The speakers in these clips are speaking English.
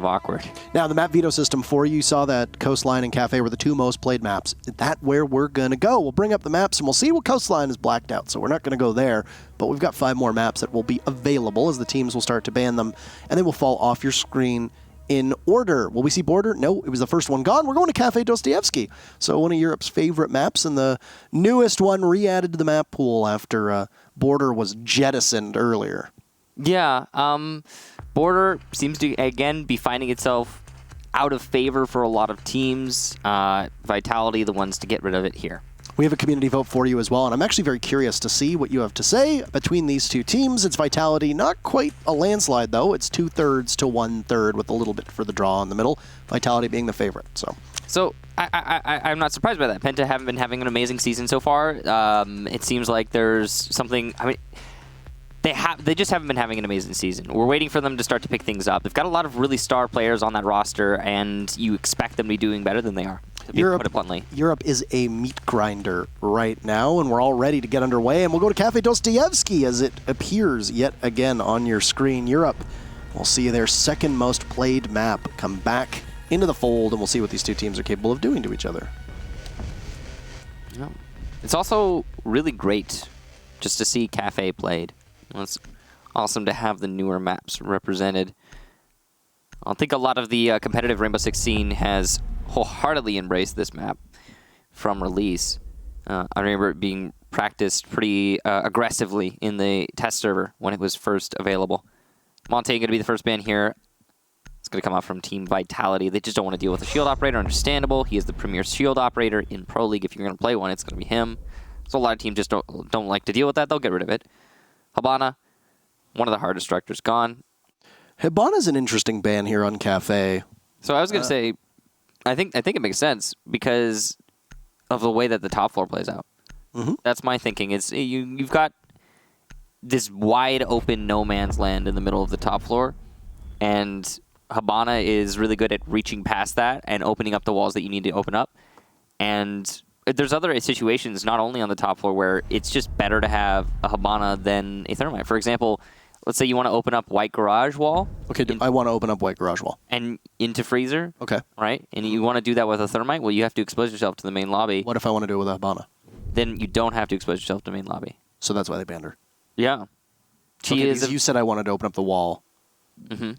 of awkward. Now, the map veto system for you saw that Coastline and Kafe were the two most played maps. That's where we're going to go. We'll bring up the maps and we'll see what Coastline is blacked out, so we're not going to go there. But we've got 5 more maps that will be available as the teams will start to ban them, and they will fall off your screen in order. Will we see Border? No, it was the first one gone. We're going to Kafe Dostoevsky. So one of Europe's favorite maps and the newest one re-added to the map pool after Border was jettisoned earlier. Yeah, Border seems to, again, be finding itself out of favor for a lot of teams. Vitality, the ones to get rid of it here. We have a community vote for you as well, and I'm actually very curious to see what you have to say between these two teams. It's Vitality, not quite a landslide, though. It's 2/3 to 1/3 with a little bit for the draw in the middle. Vitality being the favorite, So I'm not surprised by that. Penta haven't been having an amazing season so far. It seems like there's something... I mean, they just haven't been having an amazing season. We're waiting for them to start to pick things up. They've got a lot of really star players on that roster, and you expect them to be doing better than they are, to put it bluntly. Europe is a meat grinder right now, and we're all ready to get underway. And we'll go to Kafe Dostoevsky as it appears yet again on your screen. Europe, we'll see their second most played map come back into the fold, and we'll see what these two teams are capable of doing to each other. Yeah. It's also really great just to see Kafe played. It's awesome to have the newer maps represented. I think a lot of the competitive Rainbow Six scene has wholeheartedly embraced this map from release. I remember it being practiced pretty aggressively in the test server when it was first available. Monte going to be the first ban here. It's going to come out from Team Vitality. They just don't want to deal with a shield operator. Understandable. He is the premier shield operator in Pro League. If you're going to play one, it's going to be him. So a lot of teams just don't like to deal with that. They'll get rid of it. Habana, one of the hard destructors, gone. Habana's an interesting ban here on Kafe. So I was going to say, I think it makes sense because of the way that the top floor plays out. Mm-hmm. That's my thinking. It's you've got this wide open no man's land in the middle of the top floor, and Habana is really good at reaching past that and opening up the walls that you need to open up. And there's other situations, not only on the top floor, where it's just better to have a Habana than a Thermite. For example, let's say you want to open up White Garage Wall. Okay, I want to open up White Garage Wall. And into Freezer. Okay. Right? And you want to do that with a Thermite? Well, you have to expose yourself to the main lobby. What if I want to do it with a Habana? Then you don't have to expose yourself to the main lobby. So that's why they banned her. Yeah. Okay, because you said I wanted to open up the wall. Mm-hmm.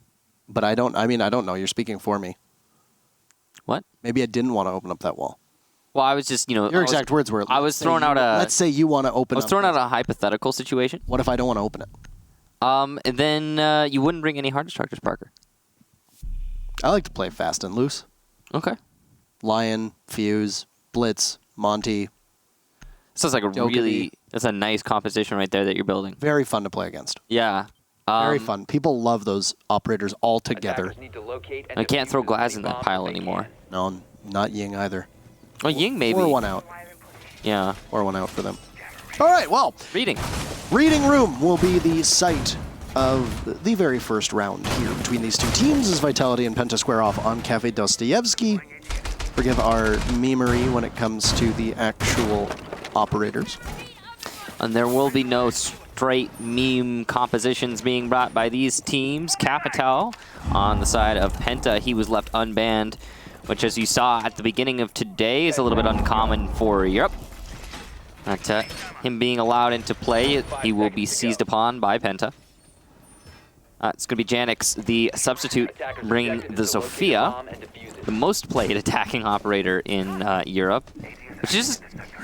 But I don't know. You're speaking for me. What? Maybe I didn't want to open up that wall. Well, I was just, Your exact words were... I was throwing out a... Let's say you want to open up... I was throwing out a hypothetical situation. What if I don't want to open it? And then you wouldn't bring any hard destructors, Parker. I like to play fast and loose. Okay. Lion, Fuse, Blitz, Monty. Sounds like a Dokkaebi. really... That's a nice composition right there that you're building. Very fun to play against. Yeah. Very fun. People love those operators all together. I can't throw glass in that pile anymore. No, not Ying either. Well, Ying maybe. Or one out. Yeah. Or one out for them. All right, well. Reading. Reading Room will be the site of the very first round here between these two teams as Vitality and Penta square off on Kafe Dostoevsky. Forgive our memery when it comes to the actual operators. And there will be no straight meme compositions being brought by these teams. Capital on the side of Penta, he was left unbanned, which, as you saw at the beginning of today, is a little bit uncommon for Europe. But him being allowed into play, he will be seized upon by Penta. It's going to be Janix, the substitute, bringing the Zofia, the most played attacking operator in Europe. Which is,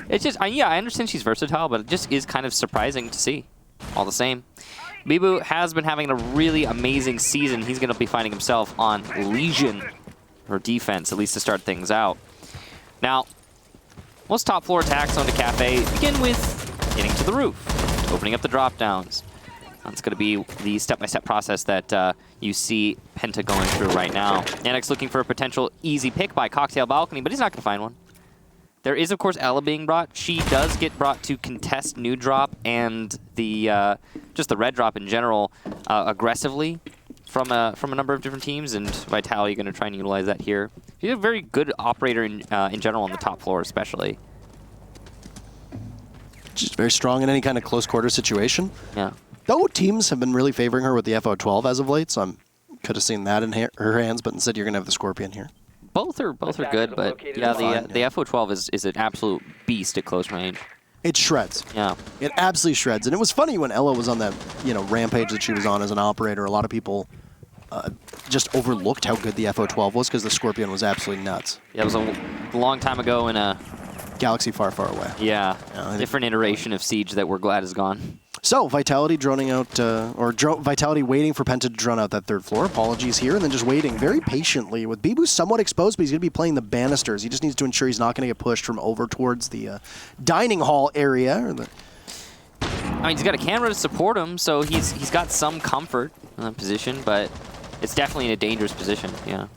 yeah, I understand she's versatile, but it just is kind of surprising to see. All the same. Bibu has been having a really amazing season. He's going to be finding himself on Legion for defense, at least to start things out. Now, most top floor attacks onto Kafe begin with getting to the roof, opening up the drop downs. That's going to be the step-by-step process that you see Penta going through right now. Annex looking for a potential easy pick by Cocktail Balcony, but he's not going to find one. There is, of course, Ella being brought. She does get brought to contest new drop and the just the red drop in general aggressively from a number of different teams, and Vitality going to try and utilize that here. She's a very good operator in general on the top floor, especially. She's very strong in any kind of close quarter situation. Yeah. Though teams have been really favoring her with the FO12 as of late, so I'm Could have seen that in her hands, but instead you're going to have the Scorpion here. Both are good, but yeah, the FO12 is an absolute beast at close range. It shreds. Yeah. It absolutely shreds. And it was funny when Ella was on that, rampage that she was on as an operator. A lot of people just overlooked how good the FO12 was because the Scorpion was absolutely nuts. Yeah, it was a long time ago in a galaxy far, far away. Yeah, different iteration of Siege that we're glad is gone. So, Vitality droning out, Vitality waiting for Penta to drone out that third floor. Apologies here, and then just waiting very patiently with Bibu somewhat exposed, but he's going to be playing the banisters. He just needs to ensure he's not going to get pushed from over towards the dining hall area. I mean, he's got a camera to support him, so he's got some comfort in that position, but it's definitely in a dangerous position, yeah.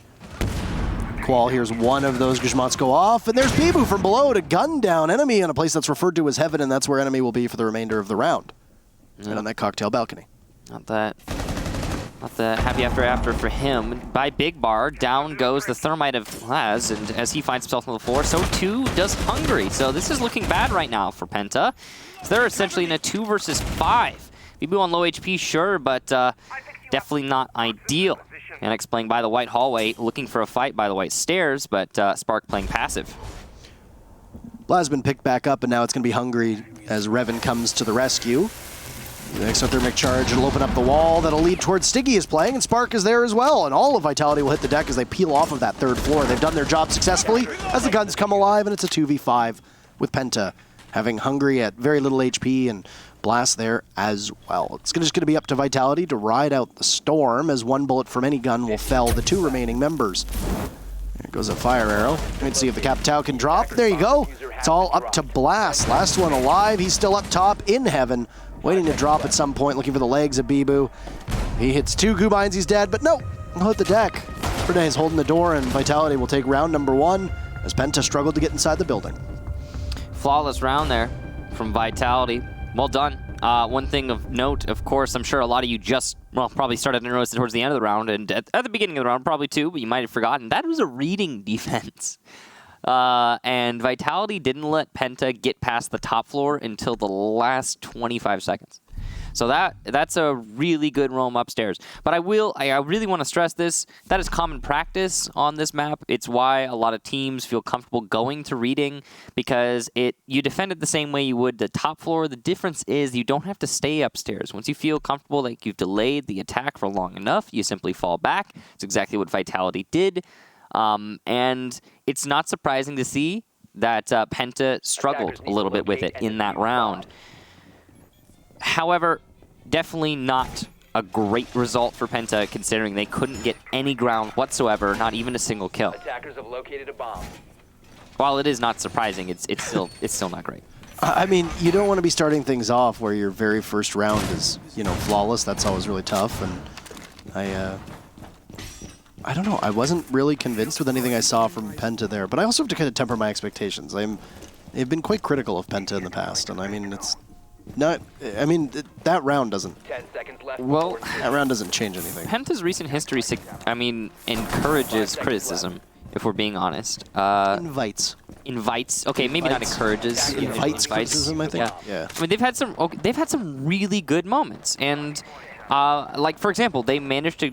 Qual hears one of those Guzmans go off, and there's Bibu from below to gun down enemy in a place that's referred to as heaven, and that's where enemy will be for the remainder of the round. Yeah. And on that cocktail balcony. Not the happy after for him. By Big Bar, down goes the Thermite of Laz, and as he finds himself on the floor, so too does Hungry. So this is looking bad right now for Penta. So they're essentially in a 2 versus 5. Bibu on low HP, sure, but definitely not ideal. And playing by the white hallway, looking for a fight by the white stairs, but Spark playing passive. Laz been picked back up, and now it's going to be Hungry as Revan comes to the rescue. The exothermic charge will open up the wall that'll lead towards Stiggy is playing, and Spark is there as well. And all of Vitality will hit the deck as they peel off of that third floor. They've done their job successfully as the guns come alive, and it's a 2v5 with Penta having Hungry at very little HP and Blast there as well. It's just going to be up to Vitality to ride out the storm as one bullet from any gun will fell the 2 remaining members. There goes a fire arrow. Let's see if the Capitao can drop. There you go. It's all up to Blast. Last one alive. He's still up top in heaven, waiting to drop at some point, looking for the legs of Bibu. He hits 2 Gubines, he's dead, but no, he'll hit the deck. Fernay is holding the door, and Vitality will take round number 1 as Penta struggled to get inside the building. Flawless round there from Vitality. Well done. One thing of note, of course, I'm sure a lot of you probably started to notice it towards the end of the round, and at the beginning of the round probably too, but you might have forgotten. That was a reading defense. And Vitality didn't let Penta get past the top floor until the last 25 seconds. So that's a really good roam upstairs. But I really want to stress this. That is common practice on this map. It's why a lot of teams feel comfortable going to reading, because you defend it the same way you would the top floor. The difference is you don't have to stay upstairs. Once you feel comfortable, like you've delayed the attack for long enough, you simply fall back. It's exactly what Vitality did. And it's not surprising to see that Penta struggled a little bit with it in that round. However, definitely not a great result for Penta, considering they couldn't get any ground whatsoever, not even a single kill. Attackers have located a bomb. While it is not surprising, it's still not great. I mean, you don't want to be starting things off where your very first round is, flawless. That's always really tough, and I don't know. I wasn't really convinced with anything I saw from Penta there, but I also have to kind of temper my expectations. I've been quite critical of Penta in the past, and I mean, that round doesn't. 10 seconds left. Well, that round doesn't change anything. Penta's recent history, encourages criticism, if we're being honest. Invites. Okay, maybe not encourages. Invites criticism, I think. Yeah. I mean, they've had some really good moments, and like for example, they managed to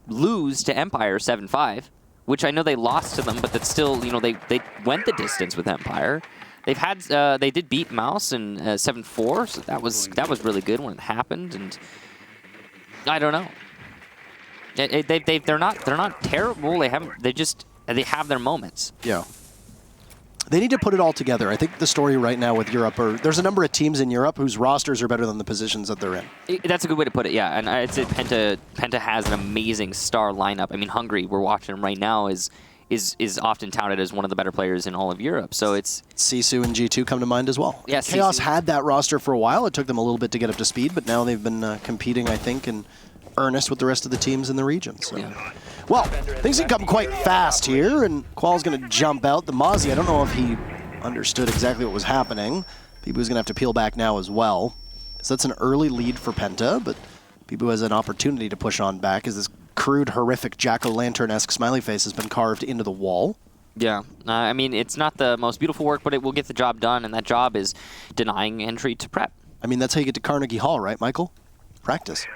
lose to Empire 7-5, which I know they lost to them, but that's still they went the distance with Empire. They did beat Mouse in 7-4, so that was really good when it happened, and I don't know. They're not terrible. They have their moments. Yeah. They need to put it all together. I think the story right now with Europe there's a number of teams in Europe whose rosters are better than the positions that they're in. That's a good way to put it, yeah. And I'd say Penta has an amazing star lineup. I mean, Hungry, we're watching him right now, is often touted as one of the better players in all of Europe. So it's Sisu and G2 come to mind as well. Yeah, Chaos had that roster for a while. It took them a little bit to get up to speed, but now they've been competing, I think, in earnest with the rest of the teams in the region. So. Yeah. Well, things can come quite fast here, and Qual's going to jump out. The Mozzie, I don't know if he understood exactly what was happening. Bibu's going to have to peel back now as well. So that's an early lead for Penta, but Bibu has an opportunity to push on back as this crude, horrific jack-o'-lantern-esque smiley face has been carved into the wall. Yeah, I mean, it's not the most beautiful work, but it will get the job done, and that job is denying entry to prep. I mean, that's how you get to Carnegie Hall, right, Michael? Practice.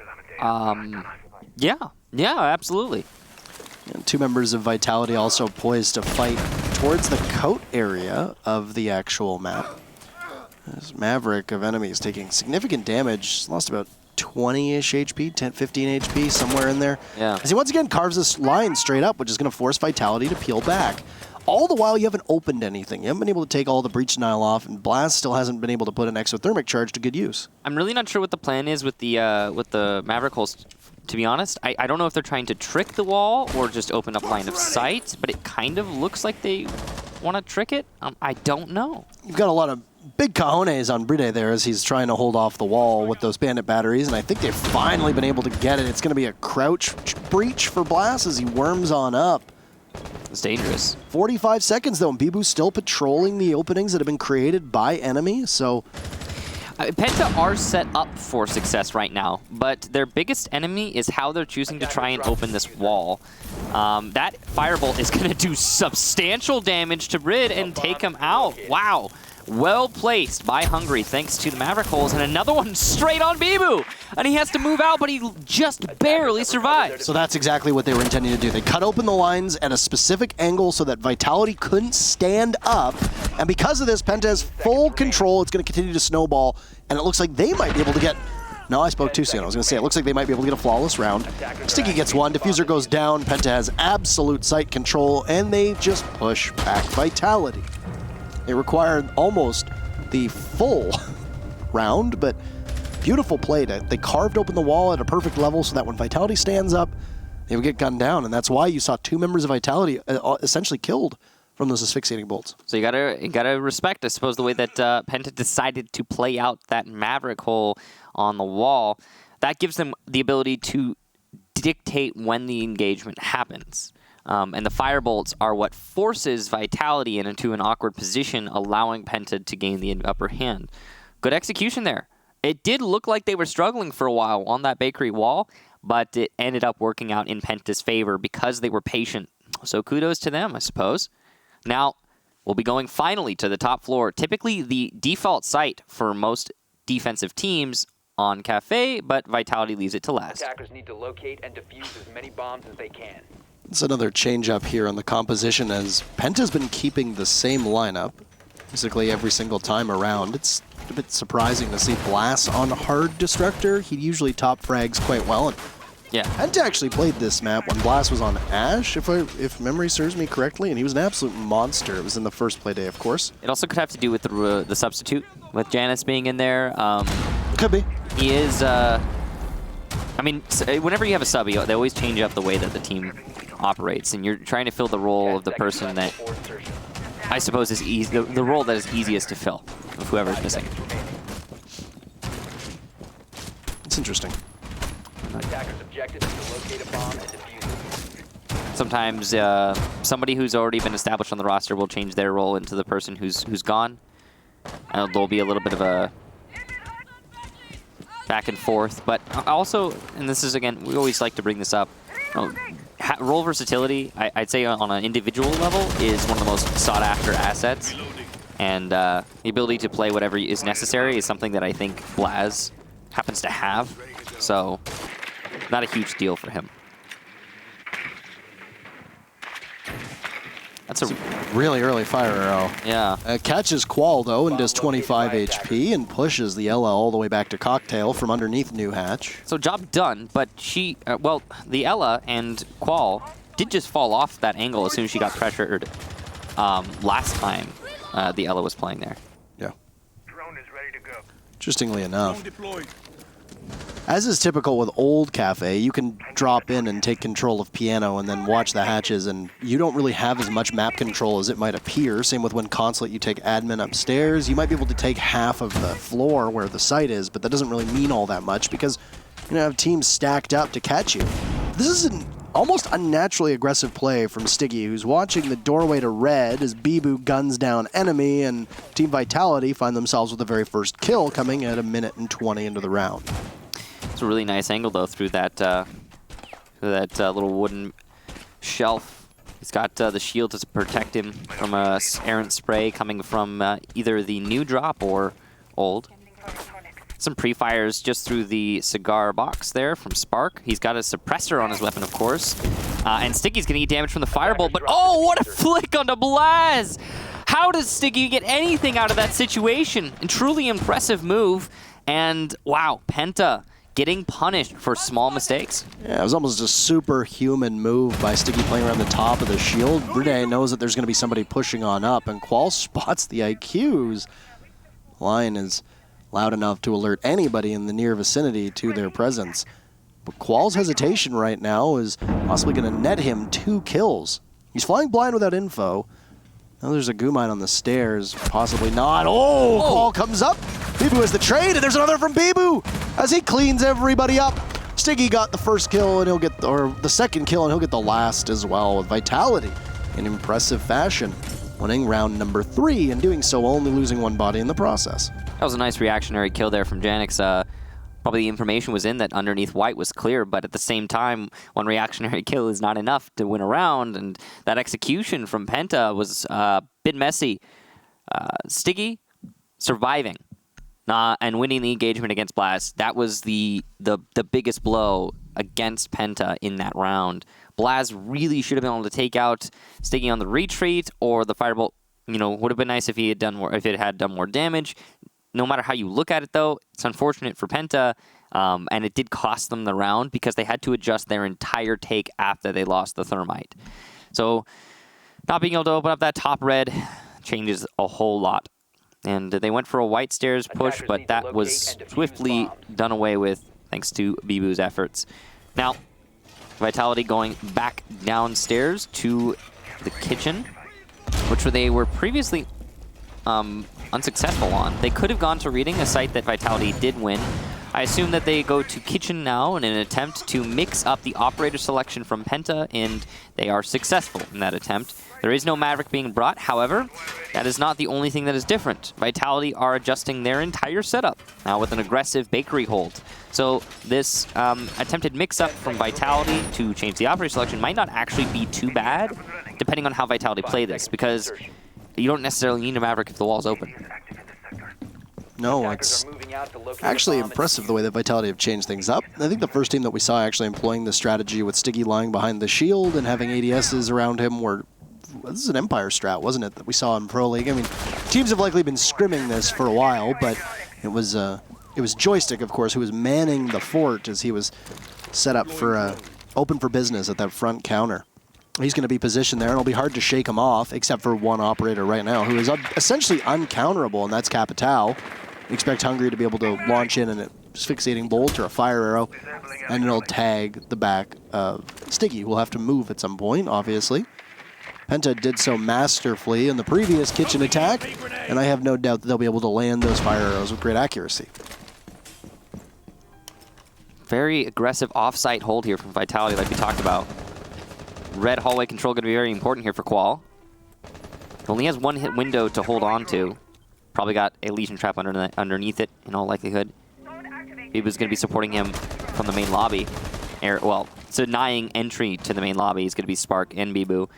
Yeah. Yeah, absolutely. And 2 members of Vitality also poised to fight towards the coat area of the actual map. This Maverick of enemies taking significant damage. Lost about 20-ish HP, 10, 15 HP, somewhere in there. Yeah. As he once again carves this line straight up, which is going to force Vitality to peel back. All the while, you haven't opened anything. You haven't been able to take all the breach denial off, and Blast still hasn't been able to put an exothermic charge to good use. I'm really not sure what the plan is with the Maverick holes. To be honest, I don't know if they're trying to trick the wall or just open up line of sight, but it kind of looks like they want to trick it. I don't know. You've got a lot of big cojones on Bride there as he's trying to hold off the wall with those bandit batteries, and I think they've finally been able to get it. It's going to be a crouch breach for Blast as he worms on up. It's dangerous. 45 seconds, though, and Bibu's still patrolling the openings that have been created by enemy, so... Penta are set up for success right now, but their biggest enemy is how they're choosing to try and open this wall. That Firebolt is going to do substantial damage to Rid and take him out. Wow. Well placed by Hungry thanks to the Maverick holes, and another one straight on Bibu! And he has to move out, but he just barely survives. So that's exactly what they were intending to do. They cut open the lines at a specific angle so that Vitality couldn't stand up, and because of this, Penta has full control. It's going to continue to snowball, and it looks like they might be able to get... No, I spoke too soon. I was going to say, it looks like they might be able to get a flawless round. Sticky gets one, Diffuser goes down, Penta has absolute sight control, and they just push back Vitality. It required almost the full round, but beautiful play. They carved open the wall at a perfect level so that when Vitality stands up, they would get gunned down, and that's why you saw 2 members of Vitality essentially killed from those asphyxiating bolts. So you gotta respect, I suppose, the way that Penta decided to play out that Maverick hole on the wall. That gives them the ability to dictate when the engagement happens. And the Firebolts are what forces Vitality into an awkward position, allowing Penta to gain the upper hand. Good execution there. It did look like they were struggling for a while on that bakery wall, but it ended up working out in Penta's favor because they were patient. So kudos to them, I suppose. Now, we'll be going finally to the top floor. Typically the default site for most defensive teams on Kafe, but Vitality leaves it to last. Attackers need to locate and defuse as many bombs as they can. It's another change up here on the composition as Penta's been keeping the same lineup basically every single time around. It's a bit surprising to see Blast on Hard Destructor. He usually top frags quite well. And yeah, Penta actually played this map when Blast was on Ash, if memory serves me correctly, and he was an absolute monster. It was in the first play day, of course. it also could have to do with the substitute, with Janice being in there. Could be. He is, I mean, whenever you have a sub, they always change up the way that the team operates, and you're trying to fill the role of the person that I suppose is easy, the role that is easiest to fill of whoever's missing. It's interesting. Attackers' objective is to locate a bomb and defuse it. Sometimes somebody who's already been established on the roster will change their role into the person who's gone. There'll be a little bit of a back and forth, but also, and this is again, we always like to bring this up, role versatility, I'd say on an individual level, is one of the most sought after assets, and the ability to play whatever is necessary is something that I think Blaz happens to have, so not a huge deal for him. That's a really early fire arrow. Yeah. Catches Qual, though, and does 25 HP and pushes the Ella all the way back to Cocktail from underneath New Hatch. So job done, but she, well, the Ella and Qual did just fall off that angle as soon as she got pressured last time the Ella was playing there. Yeah. Drone is ready to go. Interestingly enough, as is typical with old Kafe, you can drop in and take control of Piano and then watch the hatches, and you don't really have as much map control as it might appear. Same with when Consulate, you take admin upstairs. You might be able to take half of the floor where the site is, but that doesn't really mean all that much because you have teams stacked up to catch you. This is an almost unnaturally aggressive play from Stiggy, who's watching the doorway to red as Bibu guns down enemy, and Team Vitality find themselves with the very first kill coming at 1:20 into the round. It's a really nice angle, though, through that little wooden shelf. He's got the shield to protect him from a errant spray coming from either the new drop or old. Some pre-fires just through the cigar box there from Spark. He's got a suppressor on his weapon, of course. And Sticky's going to eat damage from the fireball, but oh, what a flick onto Blaz! How does Sticky get anything out of that situation? A truly impressive move. And wow, Penta getting punished for small mistakes. Yeah, it was almost a superhuman move by Sticky playing around the top of the shield. Brune knows that there's going to be somebody pushing on up, and Qual spots the IQs. Line is loud enough to alert anybody in the near vicinity to their presence. But Qual's hesitation right now is possibly going to net him 2 kills. He's flying blind without info. Now there's a Goo Mine on the stairs, possibly not. Oh, Qual comes up. Bibu has the trade, and there's another from Bibu as he cleans everybody up. Sticky got the first kill, and he'll get, or the second kill, and he'll get the last as well with Vitality in impressive fashion, winning round number 3, and doing so only losing 1 body in the process. That was a nice reactionary kill there from Janix. Probably the information was in that underneath white was clear, but at the same time, 1 reactionary kill is not enough to win a round, and that execution from Penta was a bit messy. Sticky surviving and winning the engagement against Blaz. That was the biggest blow against Penta in that round. Blaz really should have been able to take out Sticky on the retreat, or the firebolt, you know, would have been nice if he had done more, if it had done more damage. No matter how you look at it, though, it's unfortunate for Penta, and it did cost them the round because they had to adjust their entire take after they lost the thermite. So not being able to open up that top red changes a whole lot. And they went for a white stairs push, but that was swiftly done away with thanks to Bibu's efforts. Now, Vitality going back downstairs to the kitchen, which they were previously unsuccessful on. They could have gone to reading, a site that Vitality did win. I assume that they go to kitchen now in an attempt to mix up the operator selection from Penta, and they are successful in that attempt. There is no Maverick being brought, however, that is not the only thing that is different. Vitality are adjusting their entire setup now with an aggressive bakery hold. So this attempted mix-up from Vitality to change the operator selection might not actually be too bad, depending on how Vitality play this, because you don't necessarily need a Maverick if the wall's open. No, it's actually impressive the way that Vitality have changed things up. I think the first team that we saw actually employing the strategy with Sticky lying behind the shield and having ADSs around him were, this is an Empire strat, wasn't it, that we saw in Pro League? I mean, teams have likely been scrimming this for a while, but it was Joystick, of course, who was manning the fort as he was set up for open for business at that front counter. He's going to be positioned there, and it'll be hard to shake him off, except for 1 operator right now, who is essentially uncounterable, and that's Capitao. Expect Hungry to be able to launch in an asphyxiating bolt or a fire arrow, and it'll tag the back of Sticky, who will have to move at some point, obviously. Penta did so masterfully in the previous kitchen attack, and I have no doubt that they'll be able to land those fire arrows with great accuracy. Very aggressive off-site hold here from Vitality, like we talked about. Red hallway control going to be very important here for Qual. He only has 1 hit window to hold on to. Probably got a Legion Trap underneath it, in all likelihood. Bibu's going to be supporting him from the main lobby. Well, denying entry to the main lobby is going to be Spark and Bibu.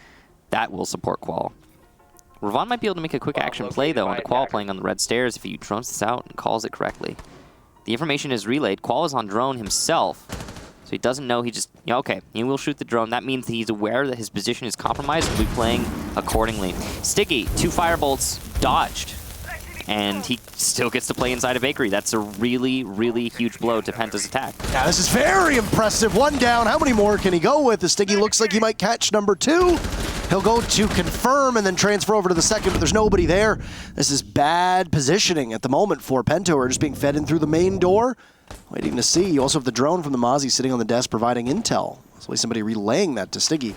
That will support Qual. Ravon might be able to make a quick action play, though, on the Qual playing on the red stairs if he drones this out and calls it correctly. The information is relayed. Qual is on drone himself, so he doesn't know. He just, yeah, okay, he will shoot the drone. That means he's aware that his position is compromised and will be playing accordingly. Sticky, 2 firebolts dodged, and he still gets to play inside a bakery. That's a really, really huge blow to Penta's attack. Yeah, this is very impressive. 1 down. How many more can he go with? The Sticky looks like he might catch number 2. He'll go to confirm and then transfer over to the second, but there's nobody there. This is bad positioning at the moment for Penta, who are just being fed in through the main door. Waiting to see. You also have the drone from the Mozzie sitting on the desk providing intel. So somebody relaying that to Sticky.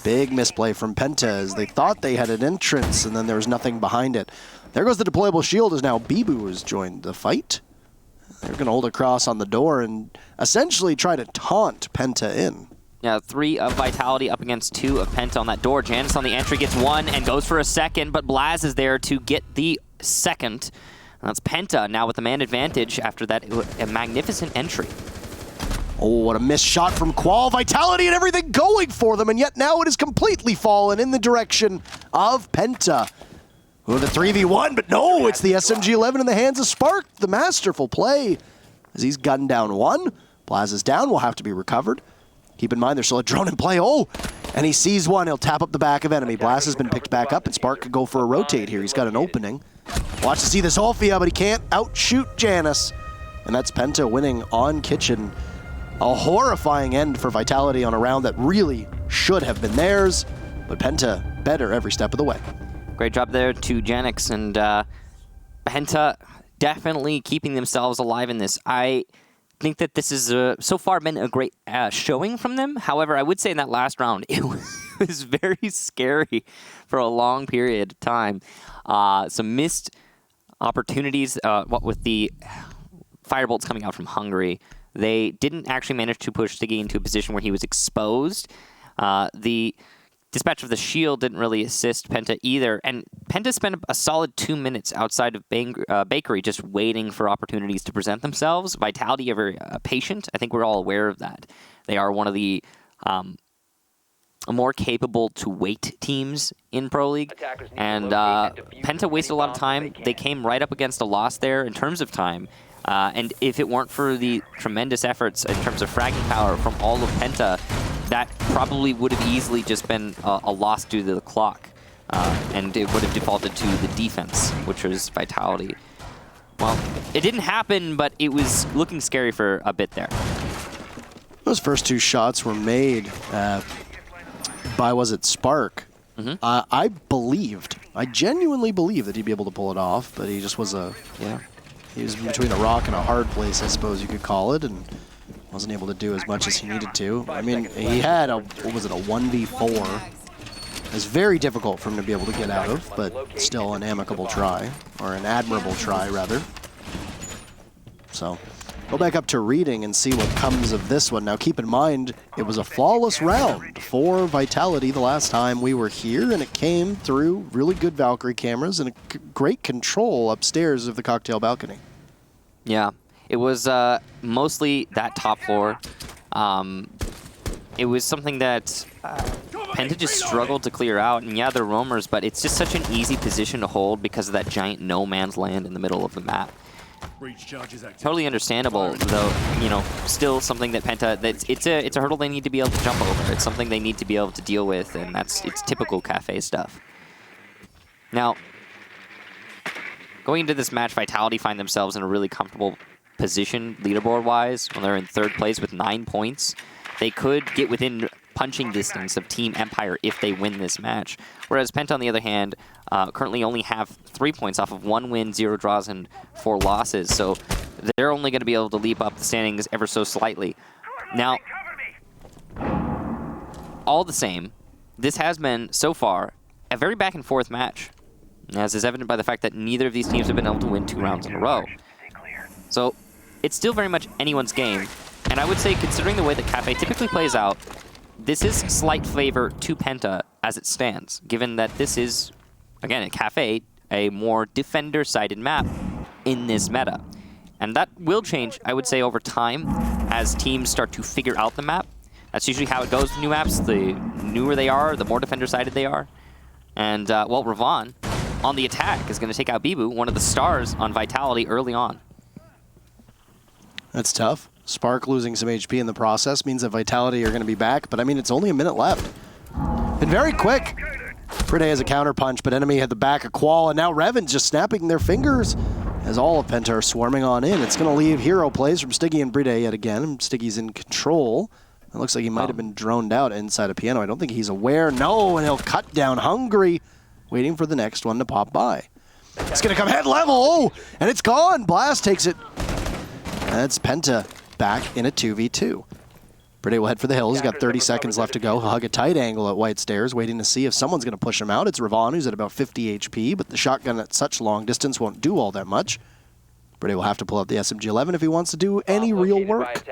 Big misplay from Penta as they thought they had an entrance and then there was nothing behind it. There goes the deployable shield as now Bibu has joined the fight. They're going to hold a cross on the door and essentially try to taunt Penta in. Yeah, 3 of Vitality up against 2 of Penta on that door. Janus on the entry gets 1 and goes for a second, but Blaz is there to get the second. And that's Penta now with the man advantage after that a magnificent entry. Oh, what a missed shot from Qual. Vitality and everything going for them, and yet now it has completely fallen in the direction of Penta. Oh, the 3v1, but no, it's the SMG-11 in the hands of Spark. The masterful play as he's gunned down one. Blaza's down, will have to be recovered. Keep in mind, there's still a drone in play. Oh, and he sees one. He'll tap up the back of enemy. Blaz has been picked back up, and Spark could go for a rotate here. He's got an opening. Watch to see this Olfia, but he can't outshoot Janice. And that's Penta winning on Kitchen. A horrifying end for Vitality on a round that really should have been theirs, but Penta better every step of the way. Great job there to Janix, and Penta definitely keeping themselves alive in this. I think that this has so far been a great showing from them. However, I would say in that last round, it was very scary for a long period of time. Some missed opportunities, what with the firebolts coming out from Hungary. They didn't actually manage to push Stiggy into a position where he was exposed. The dispatch of the shield didn't really assist Penta either, and Penta spent a solid 2 minutes outside of Bakery just waiting for opportunities to present themselves. Vitality are very patient. I think we're all aware of that. They are one of the more capable to wait teams in Pro League, and Penta wasted a lot of time. They came right up against a loss there in terms of time, and if it weren't for the tremendous efforts in terms of fragging power from all of Penta, that probably would have easily just been a loss due to the clock, and it would have defaulted to the defense, which was Vitality. Well, it didn't happen, but it was looking scary for a bit there. Those first two shots were made by, was it Spark? Mm-hmm. I genuinely believed that he'd be able to pull it off, but he just was he was between a rock and a hard place, I suppose you could call it, and wasn't able to do as much as he needed to. I mean, he had a 1v4. It's very difficult for him to be able to get out of, but still an amicable try, or an admirable try, rather. So, go back up to reading and see what comes of this one. Now, keep in mind, it was a flawless round for Vitality the last time we were here, and it came through really good Valkyrie cameras and a great control upstairs of the cocktail balcony. Yeah. It was mostly that top floor. It was something that Penta just struggled to clear out. And yeah, they're roamers, but it's just such an easy position to hold because of that giant no man's land in the middle of the map. Totally understandable, though. You know, still something that Penta, it's a hurdle they need to be able to jump over. It's something they need to be able to deal with, and it's typical Kafe stuff. Now, going into this match, Vitality find themselves in a really comfortable position leaderboard-wise when they're in third place with 9 points. They could get within punching distance of Team Empire if they win this match. Whereas Penta, on the other hand, currently only have 3 points off of 1 win, 0 draws, and 4 losses. So they're only going to be able to leap up the standings ever so slightly. Now, all the same, this has been, so far, a very back-and-forth match, as is evident by the fact that neither of these teams have been able to win 2 rounds in a row. So it's still very much anyone's game. And I would say, considering the way that Kafe typically plays out, this is slight favor to Penta as it stands, given that this is, again, at Kafe, a more defender-sided map in this meta. And that will change, I would say, over time as teams start to figure out the map. That's usually how it goes with new maps. The newer they are, the more defender-sided they are. And, well, Ravon, on the attack, is going to take out Bibu, one of the stars on Vitality early on. That's tough. Spark losing some HP in the process means that Vitality are going to be back, but I mean, it's only a minute left. Been very quick. Pride has a counter punch, but enemy had the back of Qual, and now Revan's just snapping their fingers as all of Penta are swarming on in. It's going to leave hero plays from Stiggy and Bride yet again. Stiggy's in control. It looks like he might have been droned out inside a piano. I don't think he's aware. No, and he'll cut down Hungry, waiting for the next one to pop by. It's going to come head level. Oh, and it's gone. Blast takes it. That's Penta back in a 2v2. Bride will head for the hill. He's got 30 seconds left to go. He'll hug a tight angle at White Stairs, waiting to see if someone's going to push him out. It's Ravon, who's at about 50 HP, but the shotgun at such long distance won't do all that much. Bride will have to pull out the SMG-11 if he wants to do any real work.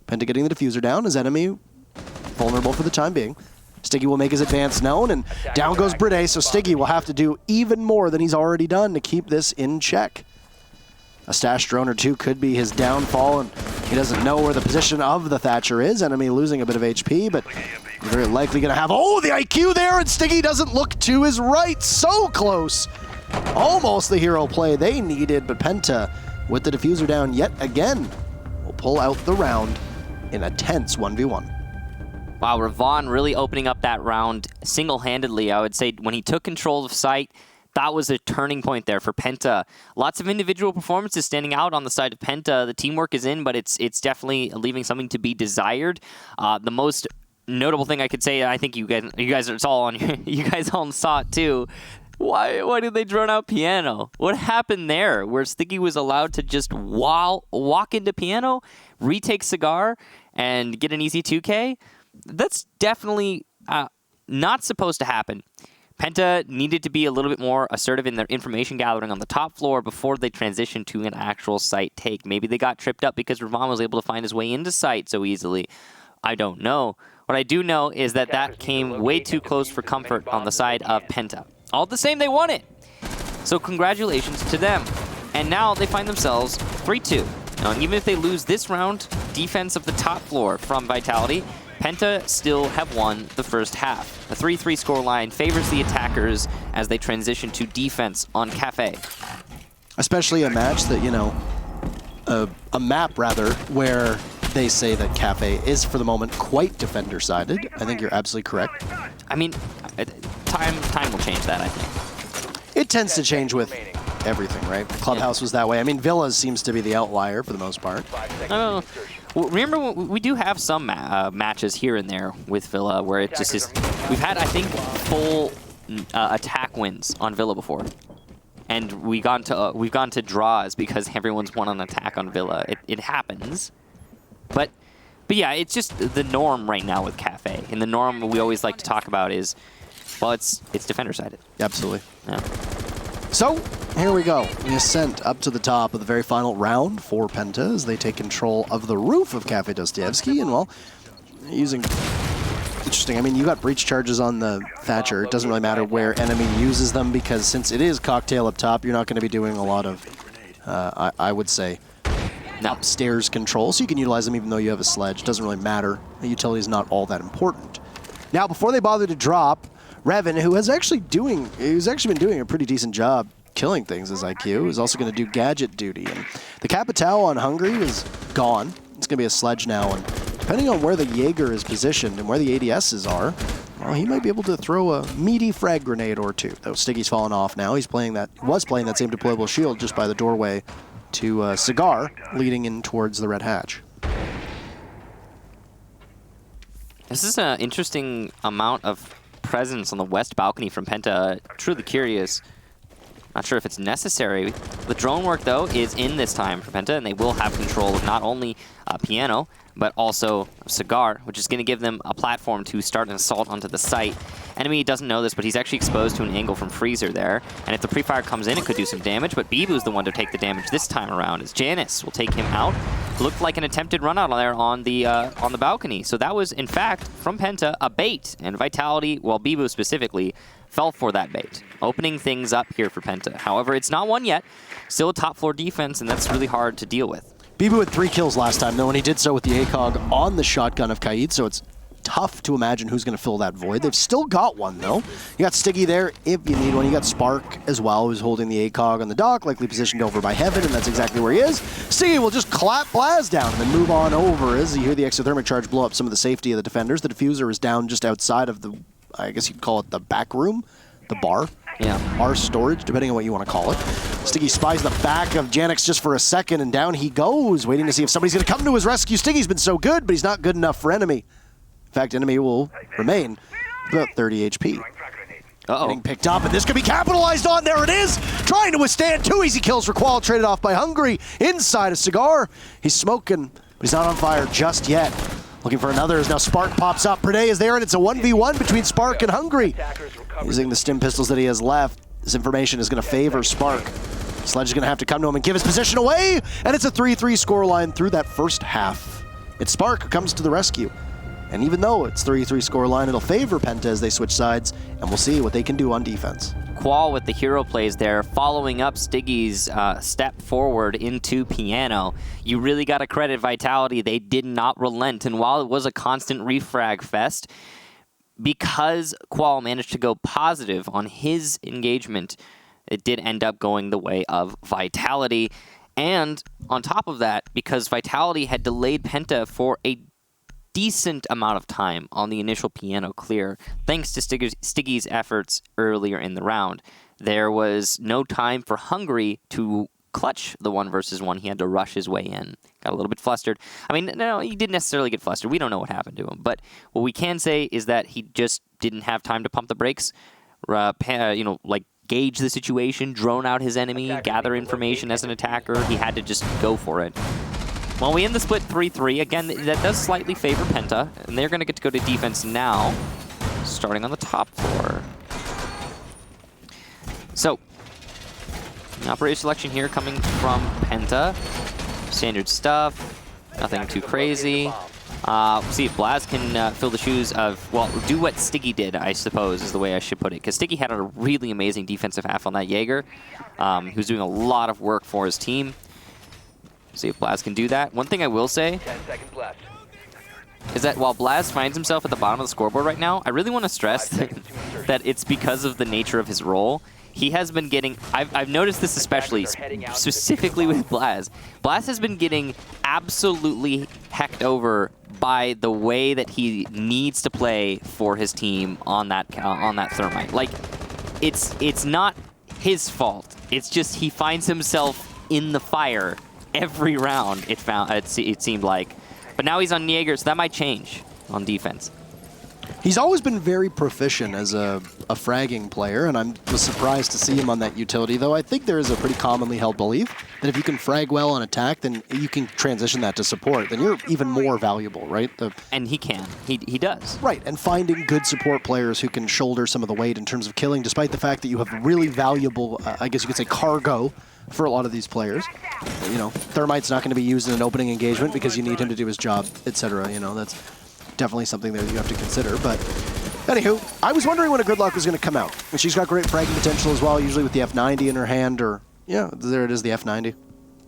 Penta getting the diffuser down. His enemy vulnerable for the time being. Stiggy will make his advance known, and down goes Bride, so Stiggy will have to do even more than he's already done to keep this in check. A stash drone or two could be his downfall, and he doesn't know where the position of the Thatcher is. Enemy losing a bit of HP, but very likely going to have, oh, the IQ there, and Stiggy doesn't look to his right. So close. Almost the hero play they needed, but Penta, with the diffuser down yet again, will pull out the round in a tense 1v1. Wow, Ravon really opening up that round single-handedly. I would say when he took control of site, that was a turning point there for Penta. Lots of individual performances standing out on the side of Penta. The teamwork is in, but it's definitely leaving something to be desired. The most notable thing I could say, I think you guys it's all on you guys all saw it too. Why did they drone out Piano? What happened there? Where Sticky was allowed to just walk into Piano, retake Cigar, and get an easy 2K? That's definitely not supposed to happen. Penta needed to be a little bit more assertive in their information gathering on the top floor before they transitioned to an actual site take. Maybe they got tripped up because Ravon was able to find his way into site so easily. I don't know. What I do know is that came way too close for comfort on the side of Penta. All the same, they won it. So congratulations to them. And now they find themselves 3-2. Now, even if they lose this round, defense of the top floor from Vitality, Penta still have won the first half. The 3-3 scoreline favors the attackers as they transition to defense on Kafe. Especially a match that, a map rather, where they say that Kafe is, for the moment, quite defender-sided. I think you're absolutely correct. I mean, time will change that, I think. It tends to change with everything, right? Clubhouse was that way. I mean, Villas seems to be the outlier for the most part. Well, remember, we do have some matches here and there with Villa where it just is. We've had, I think, full attack wins on Villa before, and we've gone to draws because everyone's won on attack on Villa. It happens, but yeah, it's just the norm right now with Kafe. And the norm we always like to talk about is, well, it's defender sided. Absolutely. Yeah. So, here we go. The ascent up to the top of the very final round for Penta as they take control of the roof of Kafe Dostoevsky. And, well, using... Interesting. I mean, you got breach charges on the Thatcher. It doesn't really matter where enemy uses them because since it is cocktail up top, you're not going to be doing a lot of, I would say, upstairs control. So you can utilize them even though you have a sledge. Doesn't really matter. The utility is not all that important. Now, before they bother to drop, Revan, who has actually been doing a pretty decent job killing things as IQ, is also going to do gadget duty. And the Capitao on Hungry is gone. It's going to be a sledge now, and depending on where the Jaeger is positioned and where the ADSs are, well, he might be able to throw a meaty frag grenade or two. Though Stiggy's fallen off now. Was playing that same deployable shield just by the doorway to Cigar, leading in towards the red hatch. This is an interesting amount of presence on the west balcony from Penta. Truly curious. Not sure if it's necessary. The drone work, though, is in this time for Penta, and they will have control of not only Piano, but also Cigar, which is going to give them a platform to start an assault onto the site. Enemy doesn't know this, but he's actually exposed to an angle from Freezer there. And if the pre-fire comes in, it could do some damage, but Bibu's the one to take the damage this time around, as Janice will take him out. Looked like an attempted run out there on the balcony. So that was, in fact, from Penta, a bait. And Vitality, well, Bibu specifically, fell for that bait, opening things up here for Penta. However, it's not won yet. Still a top floor defense, and that's really hard to deal with. Bibu had 3 kills last time, though, and he did so with the ACOG on the shotgun of Kaid, so it's tough to imagine who's going to fill that void. They've still got one, though. You got Stiggy there if you need one. You got Spark as well, who's holding the ACOG on the dock, likely positioned over by Heaven, and that's exactly where he is. Stiggy will just clap Blaz down and then move on over as you hear the exothermic charge blow up some of the safety of the defenders. The diffuser is down just outside of the, I guess you'd call it the back room, the bar. Yeah. Bar storage, depending on what you want to call it. Stiggy spies the back of Janix just for a second, and down he goes, waiting to see if somebody's going to come to his rescue. Stiggy's been so good, but he's not good enough for enemy. In fact, enemy will remain with about 30 HP. Getting picked up, and this could be capitalized on. There it is! Trying to withstand 2 easy kills for Qual, traded off by Hungry inside a Cigar. He's smoking, but he's not on fire just yet. Looking for another as now Spark pops up. Perde is there, and it's a 1v1 between Spark and Hungry. Using the stim pistols that he has left, this information is going to favor Spark. Sledge is going to have to come to him and give his position away, and it's a 3-3 scoreline through that first half. It's Spark who comes to the rescue. And even though it's 3-3 scoreline, it'll favor Penta as they switch sides, and we'll see what they can do on defense. Qual with the hero plays there, following up Stiggy's step forward into Piano. You really got to credit Vitality. They did not relent, and while it was a constant refrag fest, because Qual managed to go positive on his engagement, it did end up going the way of Vitality. And on top of that, because Vitality had delayed Penta for a decent amount of time on the initial piano clear, thanks to Stiggy's efforts earlier in the round, there was no time for Hungry to clutch the 1 versus 1. He had to rush his way in. Got a little bit flustered. I mean, no, he didn't necessarily get flustered. We don't know what happened to him. But what we can say is that he just didn't have time to pump the brakes, like gauge the situation, drone out his enemy, gather information as an attacker. He had to just go for it. Well, we end the split 3-3. Again, that does slightly favor Penta, and they're going to get to go to defense now, starting on the top floor. So, operator selection here coming from Penta. Standard stuff, nothing too crazy. See if Blaz can fill the shoes of, well, do what Stiggy did, I suppose, is the way I should put it. Because Stiggy had a really amazing defensive half on that Jaeger. He was doing a lot of work for his team. See if Blaz can do that. One thing I will say 10 seconds left. is that while Blaz finds himself at the bottom of the scoreboard right now, I really want to stress that it's because of the nature of his role. He has been getting, I've noticed this especially, specifically with Blaz. Blaz has been getting absolutely hecked over by the way that he needs to play for his team on that Thermite. Like, it's not his fault. It's just he finds himself in the fire every round, it seemed like. But now he's on Jaeger, so that might change on defense. He's always been very proficient as a fragging player, and I was surprised to see him on that utility, though I think there is a pretty commonly held belief that if you can frag well on attack, then you can transition that to support, then you're even more valuable, right? And he can. He does. Right, and finding good support players who can shoulder some of the weight in terms of killing, despite the fact that you have really valuable, I guess you could say, cargo for a lot of these players. You know, Thermite's not going to be used in an opening engagement because you need him to do his job, etc. You know, that's definitely something that you have to consider. But anywho, I was wondering when a Gridlock was going to come out. And she's got great fragging potential as well, usually with the F90 in her hand, or, yeah, there it is, the F90.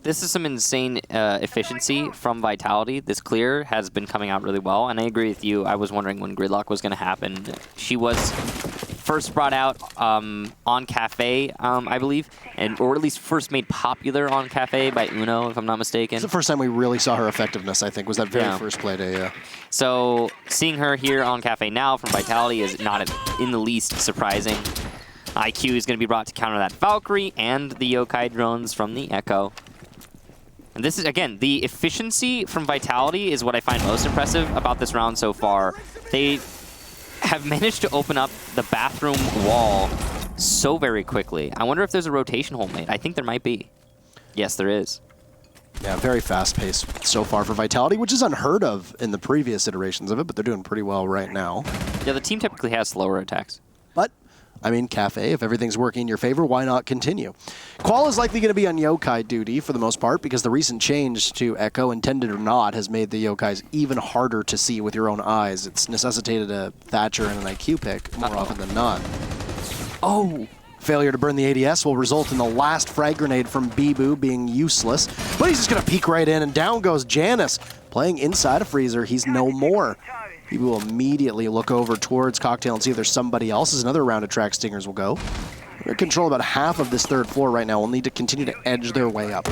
This is some insane efficiency from Vitality. This clear has been coming out really well, and I agree with you. I was wondering when Gridlock was going to happen. She was first brought out on Kafe, I believe, or at least first made popular on Kafe by Uno, if I'm not mistaken. It's the first time we really saw her effectiveness, I think, was that very first play day, yeah. So seeing her here on Kafe now from Vitality is not in the least surprising. IQ is going to be brought to counter that Valkyrie and the Yokai drones from the Echo. And this is, again, the efficiency from Vitality is what I find most impressive about this round so far. They have managed to open up the bathroom wall so very quickly. I wonder if there's a rotation hole made. I think there might be. Yes, there is. Yeah, very fast-paced so far for Vitality, which is unheard of in the previous iterations of it, but they're doing pretty well right now. Yeah, the team typically has slower attacks. But, I mean, Kafe, if everything's working in your favor, why not continue? Qual is likely going to be on Yokai duty for the most part because the recent change to Echo, intended or not, has made the Yokais even harder to see with your own eyes. It's necessitated a Thatcher and an IQ pick more often than not. Oh! Failure to burn the ADS will result in the last frag grenade from Bibu being useless. But he's just going to peek right in, and down goes Janus. Playing inside a freezer, he's no more. Bibu will immediately look over towards Cocktail and see if there's somebody else. As another round of track stingers will go. They're control about half of this third floor right now. We'll need to continue to edge their way up.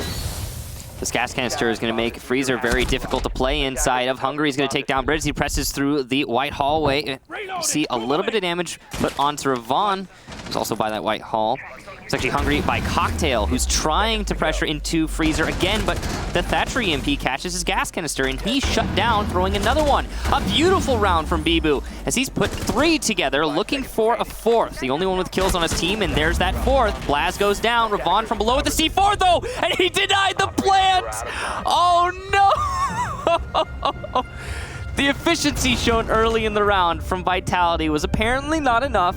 This gas canister is going to make Freezer very difficult to play inside of. Hungry is going to take down Bridge. He presses through the white hallway. See a little bit of damage put onto Ravon, who's also by that white hall. It's actually Hungry by Cocktail, who's trying to pressure into Freezer again, but the Thatcher EMP catches his gas canister, and he's shut down, throwing another one. A beautiful round from Bibu, as he's put 3 together, looking for a 4th. The only one with kills on his team, and there's that 4th. Blaz goes down, Ravon from below with the C4, though, and he denied the plant! Oh, no! The efficiency shown early in the round from Vitality was apparently not enough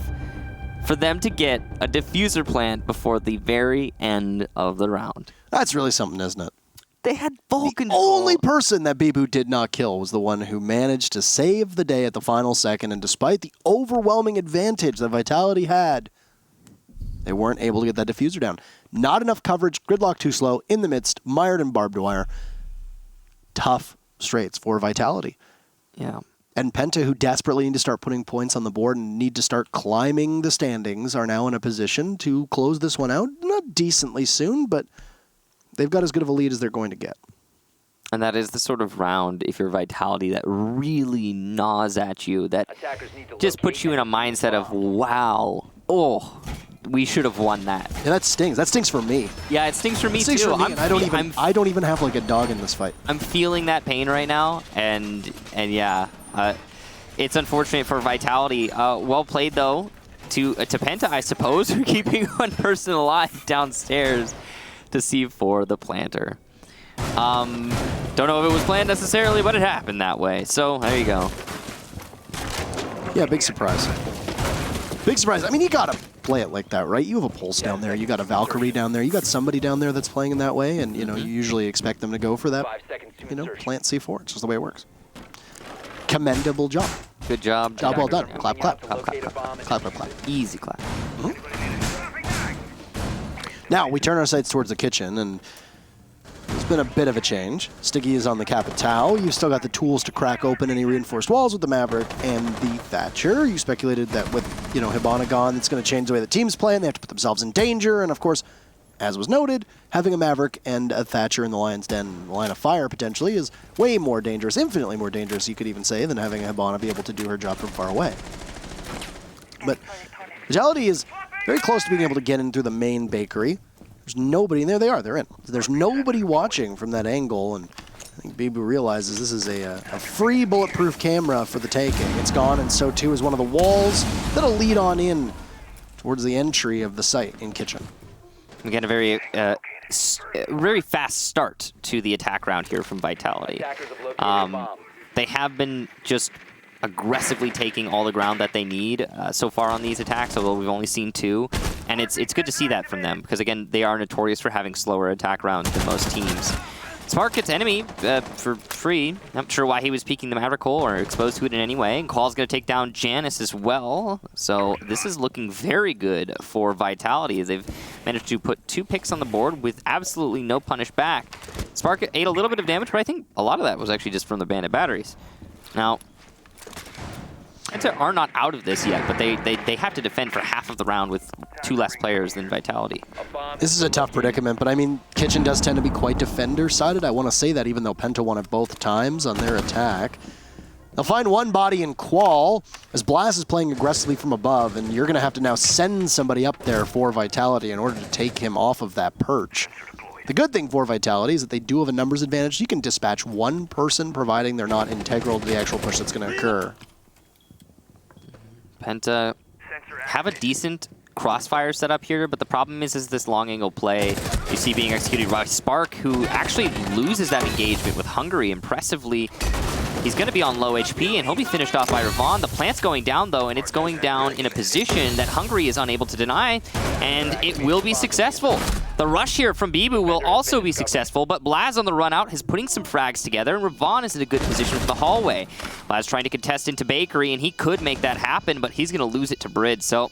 for them to get a diffuser plant before the very end of the round. That's really something, isn't it? They had full The control. only person that Bibu did not kill was the one who managed to save the day at the final second, and despite the overwhelming advantage that Vitality had, they weren't able to get that diffuser down. Not enough coverage, Gridlock too slow, in the midst, mired in barbed wire. Tough straights for Vitality. Yeah. And Penta, who desperately need to start putting points on the board and need to start climbing the standings, are now in a position to close this one out. Not decently soon, but they've got as good of a lead as they're going to get. And that is the sort of round, if you're Vitality, that really gnaws at you, that just puts you in a mindset of, wow, oh, we should have won that. Yeah, that stings. That stings for me. Yeah, it stings for me, It stings too. for me, and I don't even have like a dog in this fight. I'm feeling that pain right now, and yeah, it's unfortunate for Vitality. Well played, though, to Penta, I suppose, for keeping one person alive downstairs to see for the planter. Don't know if it was planned necessarily, but it happened that way. So there you go. Yeah, big surprise. Big surprise. I mean, you gotta play it like that, right? You have a Pulse down there. You got a Valkyrie down there. You got somebody down there that's playing in that way, and you know you usually expect them to go for that. You know, plant C4. It's just the way it works. Commendable job. Good job. Job well done. Yeah. Clap, clap. Clap, clap, clap, clap. Clap, clap, clap. Easy clap. Now we turn our sights towards the kitchen, and it's been a bit of a change. Sticky is on the Capital. You've still got the tools to crack open any reinforced walls with the Maverick and the Thatcher. You speculated that with, you know, Hibana gone, it's going to change the way the teams play, and they have to put themselves in danger. And of course, as was noted, having a Maverick and a Thatcher in the Lion's Den line of fire potentially is way more dangerous, infinitely more dangerous, you could even say, than having a Hibana be able to do her job from far away. But Vitality is very close to being able to get in through the main bakery. There's nobody, and there they are, they're in. There's nobody watching from that angle, and I think Bibu realizes this is a free bulletproof camera for the taking. It's gone, and so too is one of the walls that'll lead on in towards the entry of the site in Kitchen. Again, a very fast start to the attack round here from Vitality. They have been just aggressively taking all the ground that they need so far on these attacks, although we've only seen 2. And it's good to see that from them, because again, they are notorious for having slower attack rounds than most teams. Spark gets enemy for free. Not sure why he was peeking the Maverick hole or exposed to it in any way. And Call's going to take down Janice as well. So this is looking very good for Vitality, as they've managed to put 2 picks on the board with absolutely no punish back. Spark ate a little bit of damage, but I think a lot of that was actually just from the bandit batteries. Now, Penta are not out of this yet, but they have to defend for half of the round with 2 less players than Vitality. This is a tough predicament, but I mean, Kitchen does tend to be quite defender-sided. I want to say that, even though Penta won it both times on their attack. They'll find one body in Qual, as Blast is playing aggressively from above, and you're going to have to now send somebody up there for Vitality in order to take him off of that perch. The good thing for Vitality is that they do have a numbers advantage. You can dispatch one person, providing they're not integral to the actual push that's going to occur. Penta have a decent crossfire set up here, but the problem is this long angle play you see being executed by Spark, who actually loses that engagement with Hungary impressively. He's going to be on low HP, and he'll be finished off by Ravon. The plant's going down, though, and it's going down in a position that Hungary is unable to deny, and it will be successful. The rush here from Bibu will also be successful, but Blaz on the run out is putting some frags together, and Ravon is in a good position for the hallway. Blaz trying to contest into Bakery, and he could make that happen, but he's going to lose it to Brid, so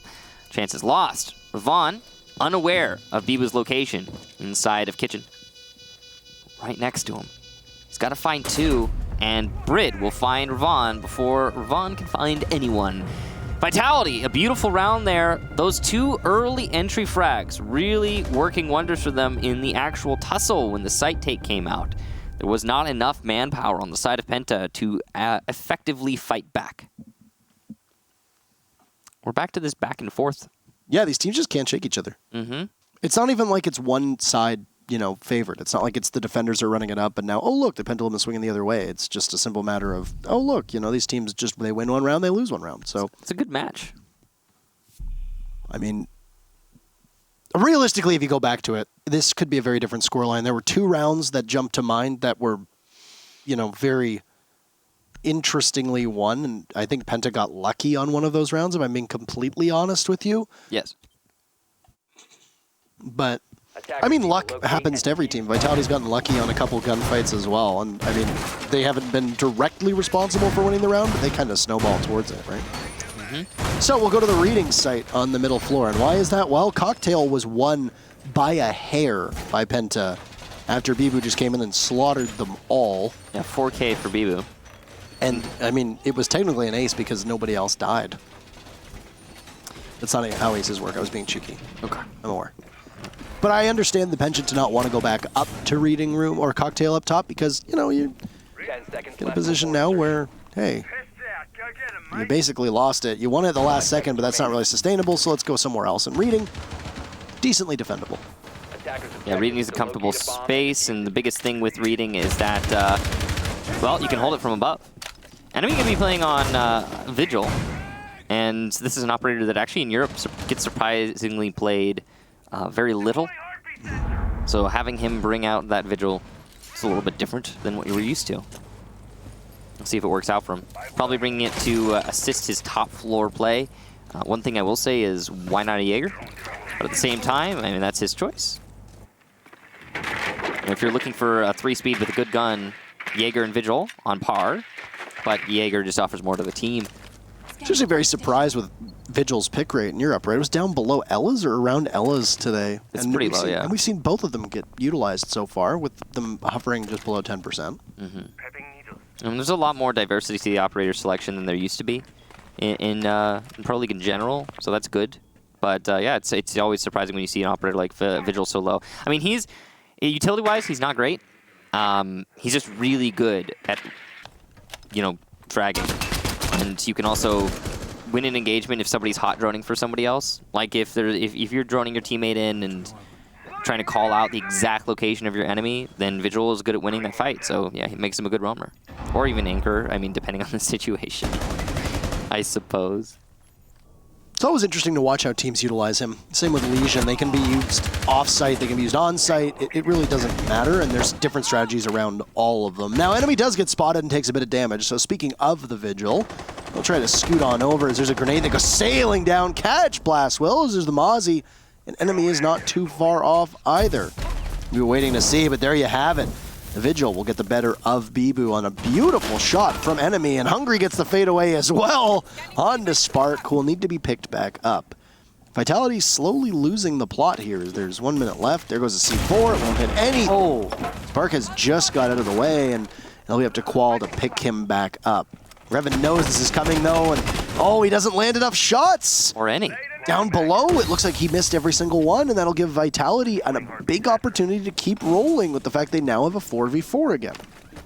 chances lost. Ravon, unaware of Bibu's location inside of Kitchen. Right next to him. He's got to find 2. And Brid will find Ravon before Ravon can find anyone. Vitality, a beautiful round there. Those 2 early entry frags really working wonders for them in the actual tussle when the site take came out. There was not enough manpower on the side of Penta to effectively fight back. We're back to this back and forth. Yeah, these teams just can't shake each other. It's not even like it's one side, you know, favored. It's not like it's the defenders are running it up and now, oh, look, the pendulum is swinging the other way. It's just a simple matter of, oh, look, you know, these teams just, they win one round, they lose one round. So it's a good match. I mean, realistically, if you go back to it, this could be a very different scoreline. There were 2 rounds that jumped to mind that were, you know, very interestingly won, and I think Penta got lucky on one of those rounds, if I'm being completely honest with you. Yes. But I mean, luck happens to every team. Vitality's gotten lucky on a couple gunfights as well. And I mean, they haven't been directly responsible for winning the round, but they kind of snowball towards it, right? So we'll go to the reading site on the middle floor. And why is that? Well, Cocktail was won by a hair by Penta after Bibu just came in and slaughtered them all. Yeah, 4K for Bibu. And, I mean, it was technically an ace because nobody else died. That's not how aces work. I was being cheeky. Okay. I'm aware. But I understand the penchant to not want to go back up to reading room or cocktail up top because, you know, you're 10 seconds in a left position before now insertion. where, hey, Pissed out. Go get him, you mate. basically lost it. You won it at the last second, but that's not really sustainable, so let's go somewhere else. And reading, decently defendable. Attackers Yeah, objective reading is is a to comfortable locate a bomb space, and and the biggest thing with reading is that, well, you can hold it from above. Enemy can be playing on Vigil, and this is an operator that actually in Europe gets surprisingly played very little. So having him bring out that Vigil is a little bit different than what you were used to. Let's see if it works out for him. Probably bringing it to assist his top floor play. One thing I will say is, why not a Jaeger? But at the same time, I mean, that's his choice. And if you're looking for a 3-speed with a good gun, Jaeger and Vigil on par, but Jaeger just offers more to the team. I'm actually very surprised with Vigil's pick rate in Europe, right? It was down below Ella's or around Ella's today. It's pretty low, yeah. And we've seen both of them get utilized so far, with them hovering just below 10%. Prepping needles. And there's a lot more diversity to the operator selection than there used to be in Pro League in general, so that's good. But yeah, it's always surprising when you see an operator like Vigil so low. I mean, utility-wise, he's not great. He's just really good at, you know, fragging. And you can also win an engagement if somebody's hot droning for somebody else. Like if you're droning your teammate in and trying to call out the exact location of your enemy, then Vigil is good at winning that fight. So yeah, he makes him a good roamer. Or even anchor, I mean, depending on the situation, I suppose. It's always interesting to watch how teams utilize him. Same with Legion. They can be used off-site, they can be used on-site. It really doesn't matter, and there's different strategies around all of them. Now, enemy does get spotted and takes a bit of damage, so speaking of the Vigil, they'll try to scoot on over as there's a grenade that goes sailing down. Catch, Blast Wills, there's the Mozzie, and enemy is not too far off either. We were waiting to see, but there you have it. The Vigil will get the better of Bibu on a beautiful shot from enemy, and Hungry gets the fadeaway as well. On to Spark, who will need to be picked back up. Vitality slowly losing the plot here. There's 1 minute left. There goes a C4. It won't hit any. Oh, Spark has just got out of the way, and he'll be up to Qual to pick him back up. Revan knows this is coming, though, and oh, he doesn't land enough shots. Or any. Down below, it looks like he missed every single one, and that'll give Vitality a big opportunity to keep rolling with the fact they now have a 4v4 again.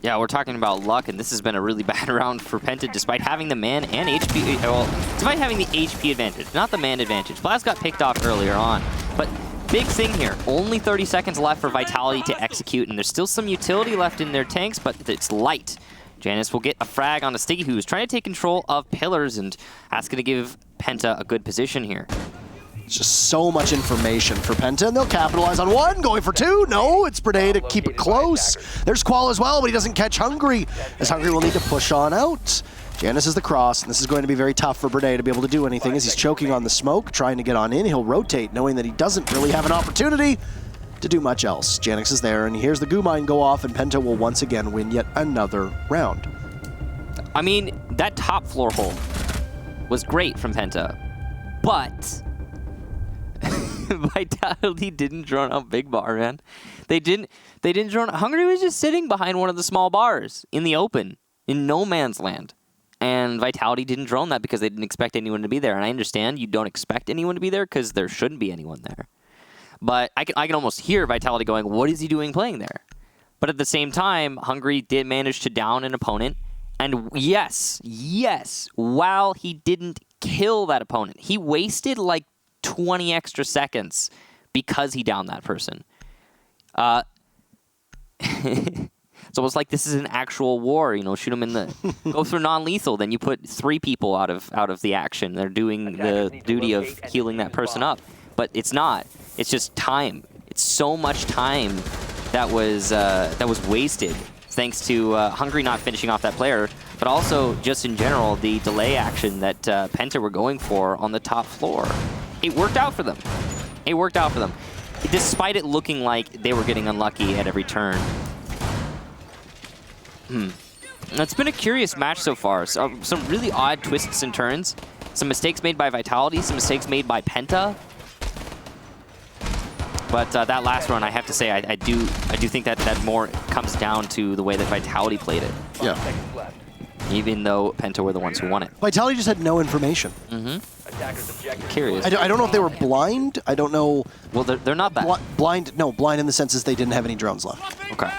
Yeah, we're talking about luck, and this has been a really bad round for Penta, despite having the man and HP, well, despite having the HP advantage, not the man advantage. Blast got picked off earlier on, but big thing here, only 30 seconds left for Vitality to execute, and there's still some utility left in their tanks, but it's light. Janus will get a frag on a Sticky, who's trying to take control of pillars, and that's going to give Penta a good position here. It's just so much information for Penta, and they'll capitalize on one, going for two. No, it's Brede to keep it close. There's Qual as well, but he doesn't catch Hungry, as Hungry will need to push on out. Janus is the cross, and this is going to be very tough for Brede to be able to do anything as he's choking on the smoke, trying to get on in. He'll rotate, knowing that he doesn't really have an opportunity to do much else. Janix is there, and he hears the goo mine go off, and Penta will once again win yet another round. I mean, that top floor hold was great from Penta, but Vitality didn't drone out Big Bar, man. They didn't drone out. Hungry was just sitting behind one of the small bars in the open, in no man's land. And Vitality didn't drone that because they didn't expect anyone to be there. And I understand you don't expect anyone to be there because there shouldn't be anyone there. But I can almost hear Vitality going, what is he doing playing there? But at the same time, Hungry did manage to down an opponent. And yes, while he didn't kill that opponent, he wasted like 20 extra seconds because he downed that person. It's almost like this is an actual war, you know, shoot him in the... go for non-lethal, then you put 3 people out of the action. They're doing the duty of healing that person up. But it's not. It's just time. It's so much time that was wasted, thanks to Hungry not finishing off that player, but also just in general, the delay action that Penta were going for on the top floor. It worked out for them. It worked out for them, despite it looking like they were getting unlucky at every turn. It's been a curious match so far. So, some really odd twists and turns. Some mistakes made by Vitality, some mistakes made by Penta. But that last run, I have to say, I do think that more comes down to the way that Vitality played it. Yeah. even though Penta were the ones who won it. Vitality just had no information. Attackers objective. Curious. I don't know if they were blind. I don't know. Well, they're not that. Blind, no, blind in the sense is they didn't have any drones left. Okay.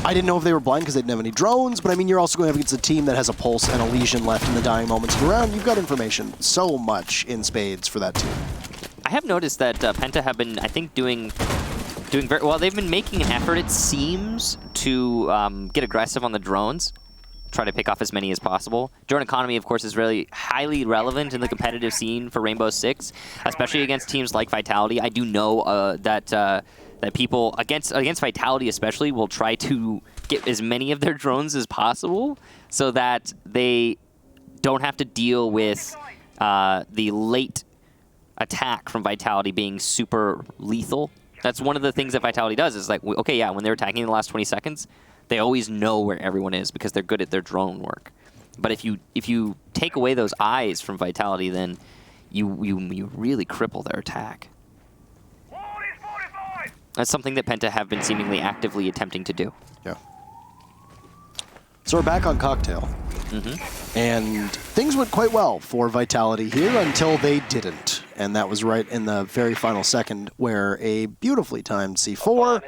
I didn't know if they were blind because they didn't have any drones, but I mean, you're also going up against a team that has a pulse and a lesion left in the dying moments of the round. You've got information so much in spades for that team. I have noticed that Penta have been, I think, doing very well. They've been making an effort, it seems, to get aggressive on the drones, try to pick off as many as possible. Drone economy, of course, is really highly relevant in the competitive scene for Rainbow Six, especially against teams like Vitality. I do know that people, against Vitality especially, will try to get as many of their drones as possible so that they don't have to deal with the late attack from Vitality being super lethal. That's one of the things that Vitality does is like, okay, yeah, when they're attacking in the last 20 seconds, they always know where everyone is because they're good at their drone work. But if you take away those eyes from Vitality, then you really cripple their attack. That's something that Penta have been seemingly actively attempting to do. Yeah. So we're back on Cocktail. And things went quite well for Vitality here until they didn't. And that was right in the very final second where a beautifully timed C4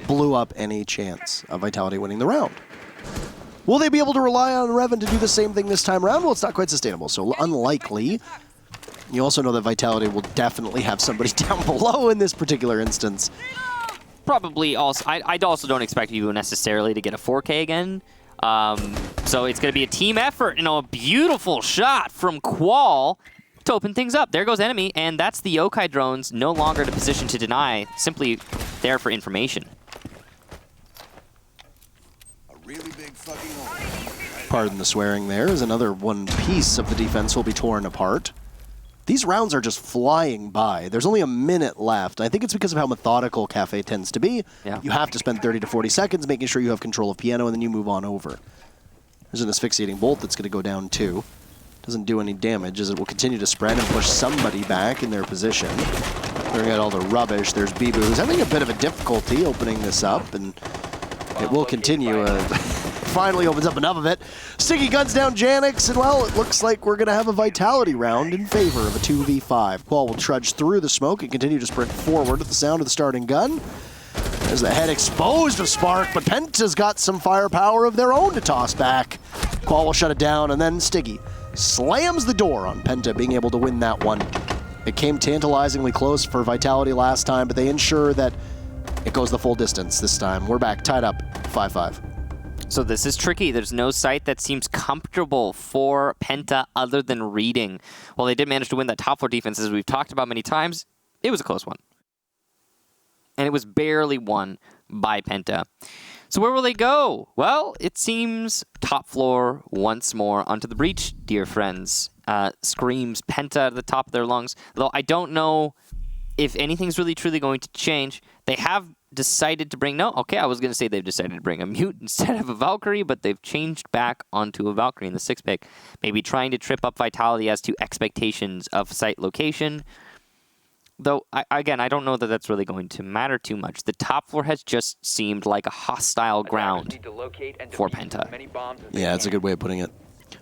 blew up any chance of Vitality winning the round. Will they be able to rely on Revan to do the same thing this time around? Well, it's not quite sustainable, so unlikely. You also know that Vitality will definitely have somebody down below in this particular instance. Probably also, I also don't expect you necessarily to get a 4K again. So it's going to be a team effort. You know, a beautiful shot from Qual to open things up. There goes enemy, and that's the Yokai drones no longer in a position to deny, simply there for information. A really big fucking hole. Pardon the swearing there, as another one piece of the defense will be torn apart. These rounds are just flying by. There's only a minute left. I think it's because of how methodical Kafe tends to be. Yeah. You have to spend 30 to 40 seconds making sure you have control of piano, and then you move on over. There's an asphyxiating bolt that's going to go down too. Doesn't do any damage as it will continue to spread and push somebody back in their position. Clearing out all the rubbish. There's Bibu, who's having a bit of a difficulty opening this up, and it will continue. Finally opens up enough of it. Sticky guns down Janix, and well, it looks like we're going to have a Vitality round in favor of a 2v5. Qual will trudge through the smoke and continue to sprint forward at the sound of the starting gun. There's the head exposed of Spark, but Penta's got some firepower of their own to toss back. Qual will shut it down, and then Stiggy slams the door on Penta being able to win that one. It came tantalizingly close for Vitality last time, but they ensure that it goes the full distance this time. We're back, tied up, 5-5. So this is tricky. There's no site that seems comfortable for Penta other than reading. While they did manage to win that top floor defense, as we've talked about many times, it was a close one. And it was barely won by Penta. So where will they go? Well, it seems top floor once more onto the breach, dear friends. Screams Penta at the top of their lungs. Though I don't know if anything's really truly going to change. They have decided to bring, no, okay, I was going to say they've decided to bring a Mute instead of a Valkyrie, but they've changed back onto a Valkyrie in the 6th pick. Maybe trying to trip up Vitality as to expectations of site location. Though, again, I don't know that that's really going to matter too much. The top floor has just seemed like a hostile ground for Penta. Yeah, that's a good way of putting it.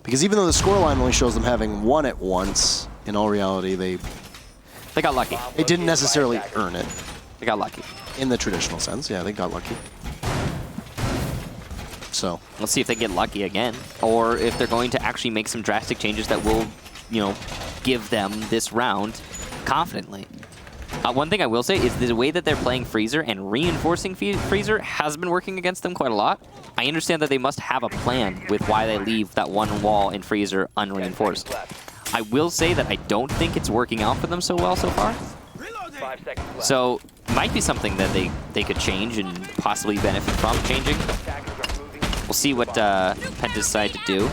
Because even though the scoreline only shows them having won it once, in all reality, they got lucky. They didn't necessarily earn it. They got lucky. In the traditional sense, yeah, they got lucky. So let's see if they get lucky again, or if they're going to actually make some drastic changes that will, you know, give them this round confidently. One thing I will say is the way that they're playing Freezer and reinforcing Freezer has been working against them quite a lot. I understand that they must have a plan with why they leave that one wall in Freezer unreinforced. I will say that I don't think it's working out for them so well so far. So might be something that they could change and possibly benefit from changing. We'll see what Penta decide to do.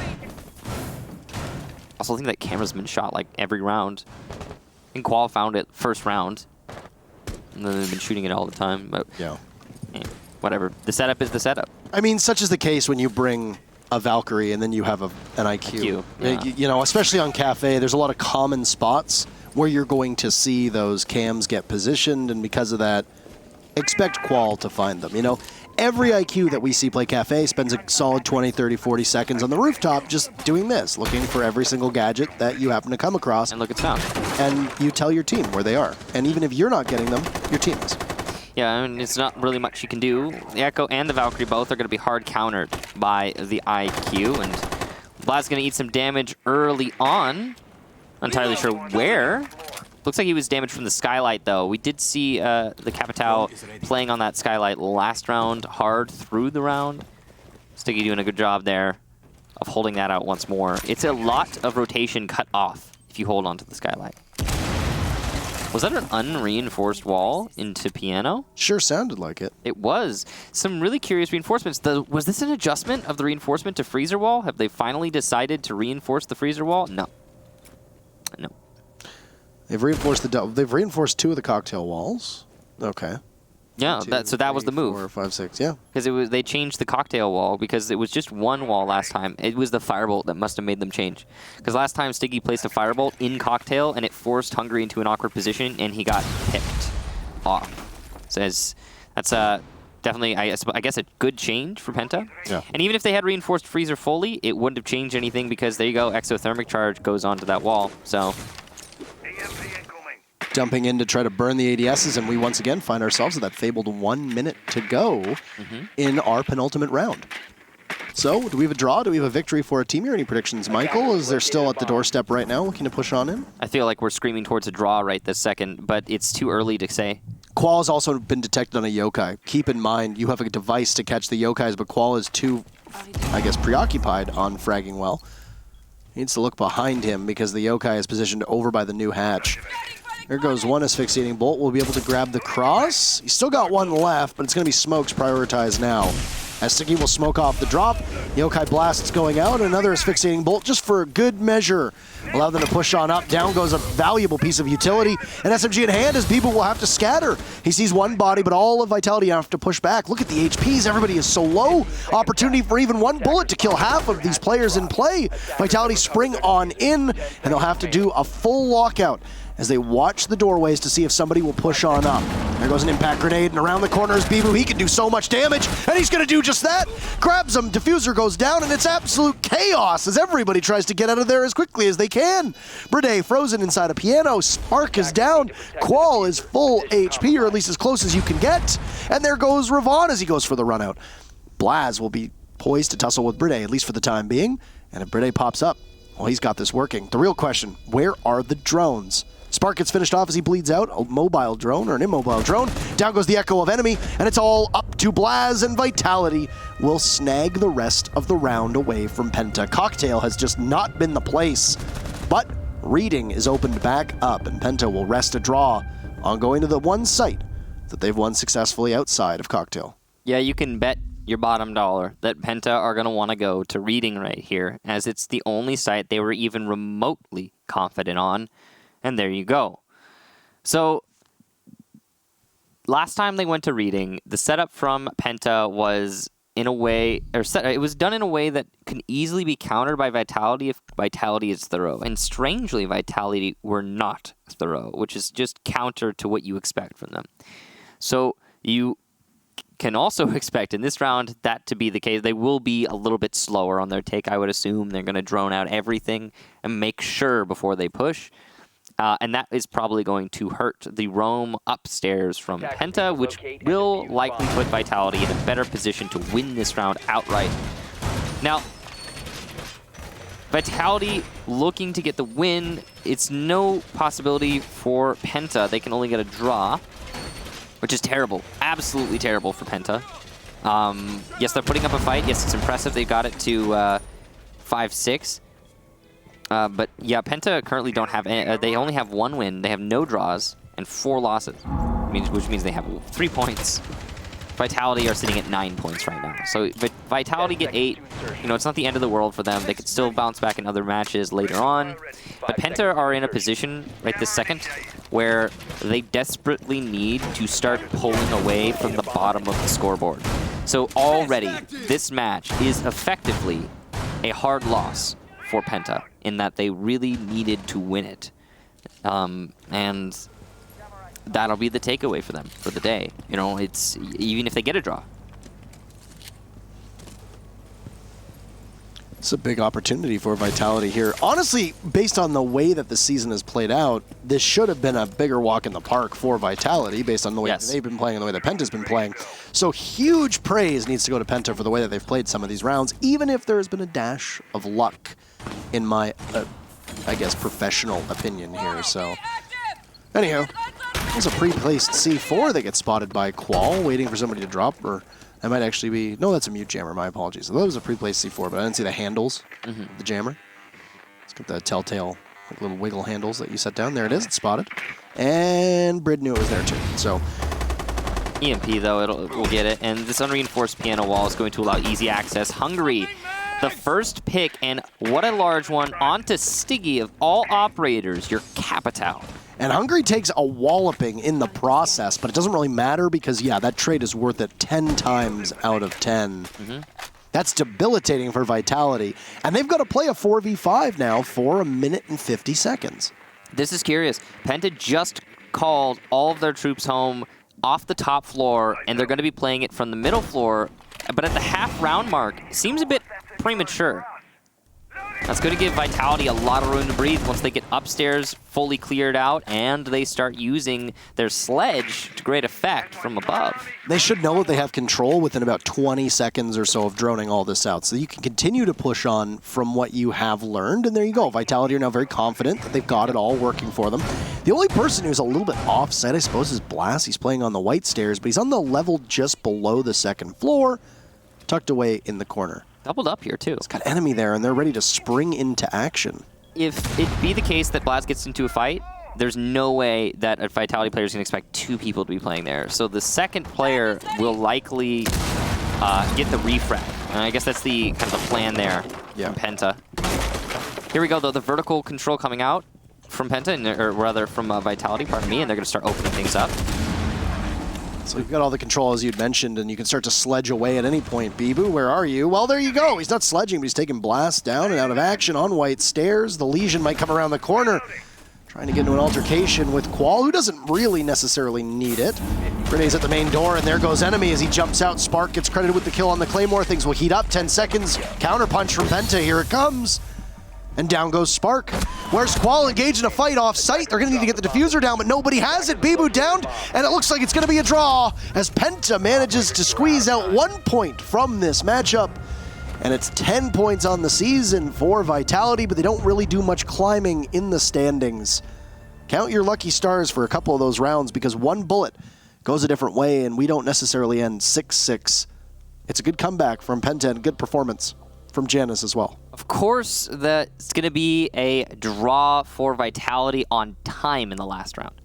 Also, I think that camera's been shot like every round. I think Qual found it first round, and then they've been shooting it all the time. But yeah, whatever. The setup is the setup. I mean, such is the case when you bring a Valkyrie and then you have an IQ. Yeah. You know, especially on Kafe, there's a lot of common spots where you're going to see those cams get positioned, and because of that, expect Qual to find them. You know, Every IQ that we see play Kafe spends a solid 20, 30, 40 seconds on the rooftop just doing this, looking for every single gadget that you happen to come across. And look, it's found. And you tell your team where they are. And even if you're not getting them, your team is. Yeah, I mean, it's not really much you can do. The Echo and the Valkyrie both are going to be hard countered by the IQ, and Vlad's going to eat some damage early on. Not entirely sure where. Looks like he was damaged from the skylight, though. We did see the Capitao playing on that skylight last round, hard through the round. Sticky doing a good job there of holding that out once more. It's a lot of rotation cut off if you hold onto the skylight. Was that an unreinforced wall into piano? Sure sounded like it. It was. Some really curious reinforcements. Was this an adjustment of the reinforcement to freezer wall? Have they finally decided to reinforce the freezer wall? No. No. They've reinforced they've reinforced 2 of the cocktail walls. Okay. Yeah, 2, so that was the 3, move. 4, 5, 6, yeah. Because they changed the cocktail wall because it was just one wall last time. It was the firebolt that must have made them change. Because last time Stiggy placed a firebolt in cocktail and it forced Hungry into an awkward position and he got picked off. So that's definitely, I guess, a good change for Penta. Yeah. And even if they had reinforced freezer fully, it wouldn't have changed anything because there you go, exothermic charge goes onto that wall. So. Dumping in to try to burn the ADSs, and we once again find ourselves at that fabled 1 minute to go in our penultimate round. So, do we have a draw? Do we have a victory for a team here? Any predictions, Michael? Is there still at the doorstep right now looking to push on in? I feel like we're screaming towards a draw right this second, but it's too early to say. Qual has also been detected on a yokai. Keep in mind, you have a device to catch the yokais, but Qual is too, I guess, preoccupied on fragging well. He needs to look behind him because the yokai is positioned over by the new hatch. There goes one asphyxiating bolt. We'll be able to grab the cross. He's still got one left, but it's going to be smokes prioritized now. As Sticky will smoke off the drop, Yokai Blast's going out, another asphyxiating bolt just for a good measure. Allow them to push on up. Down goes a valuable piece of utility. An SMG in hand as people will have to scatter. He sees one body, but all of Vitality have to push back. Look at the HPs. Everybody is so low. Opportunity for even one bullet to kill half of these players in play. Vitality spring on in, and they'll have to do a full lockout as they watch the doorways to see if somebody will push on up. There goes an impact grenade, and around the corner is Bibu. He can do so much damage, and he's gonna do just that. Grabs him, diffuser goes down, and it's absolute chaos as everybody tries to get out of there as quickly as they can. Bride frozen inside a piano, Spark is down, Qual is full HP, or at least as close as you can get. And there goes Ravon as he goes for the run out. Blaz will be poised to tussle with Bride, at least for the time being, and if Bride pops up, well, he's got this working. The real question, where are the drones? Spark gets finished off as he bleeds out. A mobile drone or an immobile drone. Down goes the echo of enemy, and it's all up to Blaz, and Vitality will snag the rest of the round away from Penta. Cocktail has just not been the place, but reading is opened back up, and Penta will rest a draw on going to the one site that they've won successfully outside of Cocktail. Yeah, you can bet your bottom dollar that Penta are going to want to go to reading right here, as it's the only site they were even remotely confident on. And there you go. So, last time they went to reading, the setup from Penta was in a way, it was done in a way that can easily be countered by Vitality if Vitality is thorough. And strangely, Vitality were not thorough, which is just counter to what you expect from them. So, you can also expect in this round that to be the case. They will be a little bit slower on their take, I would assume. They're going to drone out everything and make sure before they push. And that is probably going to hurt the roam upstairs from Penta, which will likely put Vitality in a better position to win this round outright. Now, Vitality looking to get the win. It's no possibility for Penta. They can only get a draw, which is terrible. Absolutely terrible for Penta. Yes, they're putting up a fight. Yes, it's impressive. They got it to 5-6. But yeah, Penta currently don't have any, they only have 1 win. They have no draws and 4 losses, which means they have 3 points. Vitality are sitting at 9 points right now. So Vitality get 8. You know, it's not the end of the world for them. They could still bounce back in other matches later on. But Penta are in a position right this second where they desperately need to start pulling away from the bottom of the scoreboard. So already, this match is effectively a hard loss for Penta, in that they really needed to win it. And that'll be the takeaway for them for the day. You know, it's even if they get a draw. It's a big opportunity for Vitality here. Honestly, based on the way that the season has played out, this should have been a bigger walk in the park for Vitality based on the way that they've been playing and the way that Penta's been playing. So huge praise needs to go to Penta for the way that they've played some of these rounds, even if there has been a dash of luck in my, I guess, professional opinion here. So, anyhow, there's a pre-placed C4 that gets spotted by Qual, waiting for somebody to drop, or that might actually be... No, that's a mute jammer. My apologies. So that was a pre-placed C4, but I didn't see the handles, the jammer. Let's get the telltale like little wiggle handles that you set down. There it is. It's spotted. And Brid knew it was there, too. So... EMP, though, we'll get it. And this unreinforced piano wall is going to allow easy access. Hungary, the first pick, and what a large one, onto Stiggy of all operators, your Capital. And Hungary takes a walloping in the process, but it doesn't really matter because, yeah, that trade is worth it 10 times out of 10. That's debilitating for Vitality. And they've got to play a 4v5 now for 1 minute and 50 seconds. This is curious. Penta just called all of their troops home off the top floor, and they're going to be playing it from the middle floor, but at the half round mark, seems a bit premature. That's going to give Vitality a lot of room to breathe once they get upstairs fully cleared out and they start using their sledge to great effect from above. They should know that they have control within about 20 seconds or so of droning all this out. So you can continue to push on from what you have learned, and there you go. Vitality are now very confident that they've got it all working for them. The only person who's a little bit offside, I suppose, is Blast. He's playing on the white stairs, but he's on the level just below the second floor, tucked away in the corner. Doubled up here, too. It's got enemy there, and they're ready to spring into action. If it be the case that Blast gets into a fight, there's no way that a Vitality player is going to expect 2 people to be playing there. So the second player will likely get the refrag. And I guess that's the kind of the plan there from Penta. Here we go, though. The vertical control coming out from Penta, or rather from Vitality, pardon me, and they're going to start opening things up. So you've got all the control, as you'd mentioned, and you can start to sledge away at any point. Bibu, where are you? Well, there you go. He's not sledging, but he's taking Blast down and out of action on white stairs. The Legion might come around the corner, trying to get into an altercation with Qual, who doesn't really necessarily need it. Grenades at the main door, and there goes enemy as he jumps out. Spark gets credited with the kill on the Claymore. Things will heat up. 10 seconds. Counterpunch from Penta. Here it comes. And down goes Spark. Where's Qual engaged in a fight off-site? They're going to need to get the diffuser down, but nobody has it. Bibu downed, and it looks like it's going to be a draw as Penta manages to squeeze out 1 point from this matchup. And it's 10 points on the season for Vitality, but they don't really do much climbing in the standings. Count your lucky stars for a couple of those rounds because one bullet goes a different way, and we don't necessarily end 6-6. It's a good comeback from Penta and good performance from Janice as well. Of course, that's going to be a draw for Vitality on time in the last round.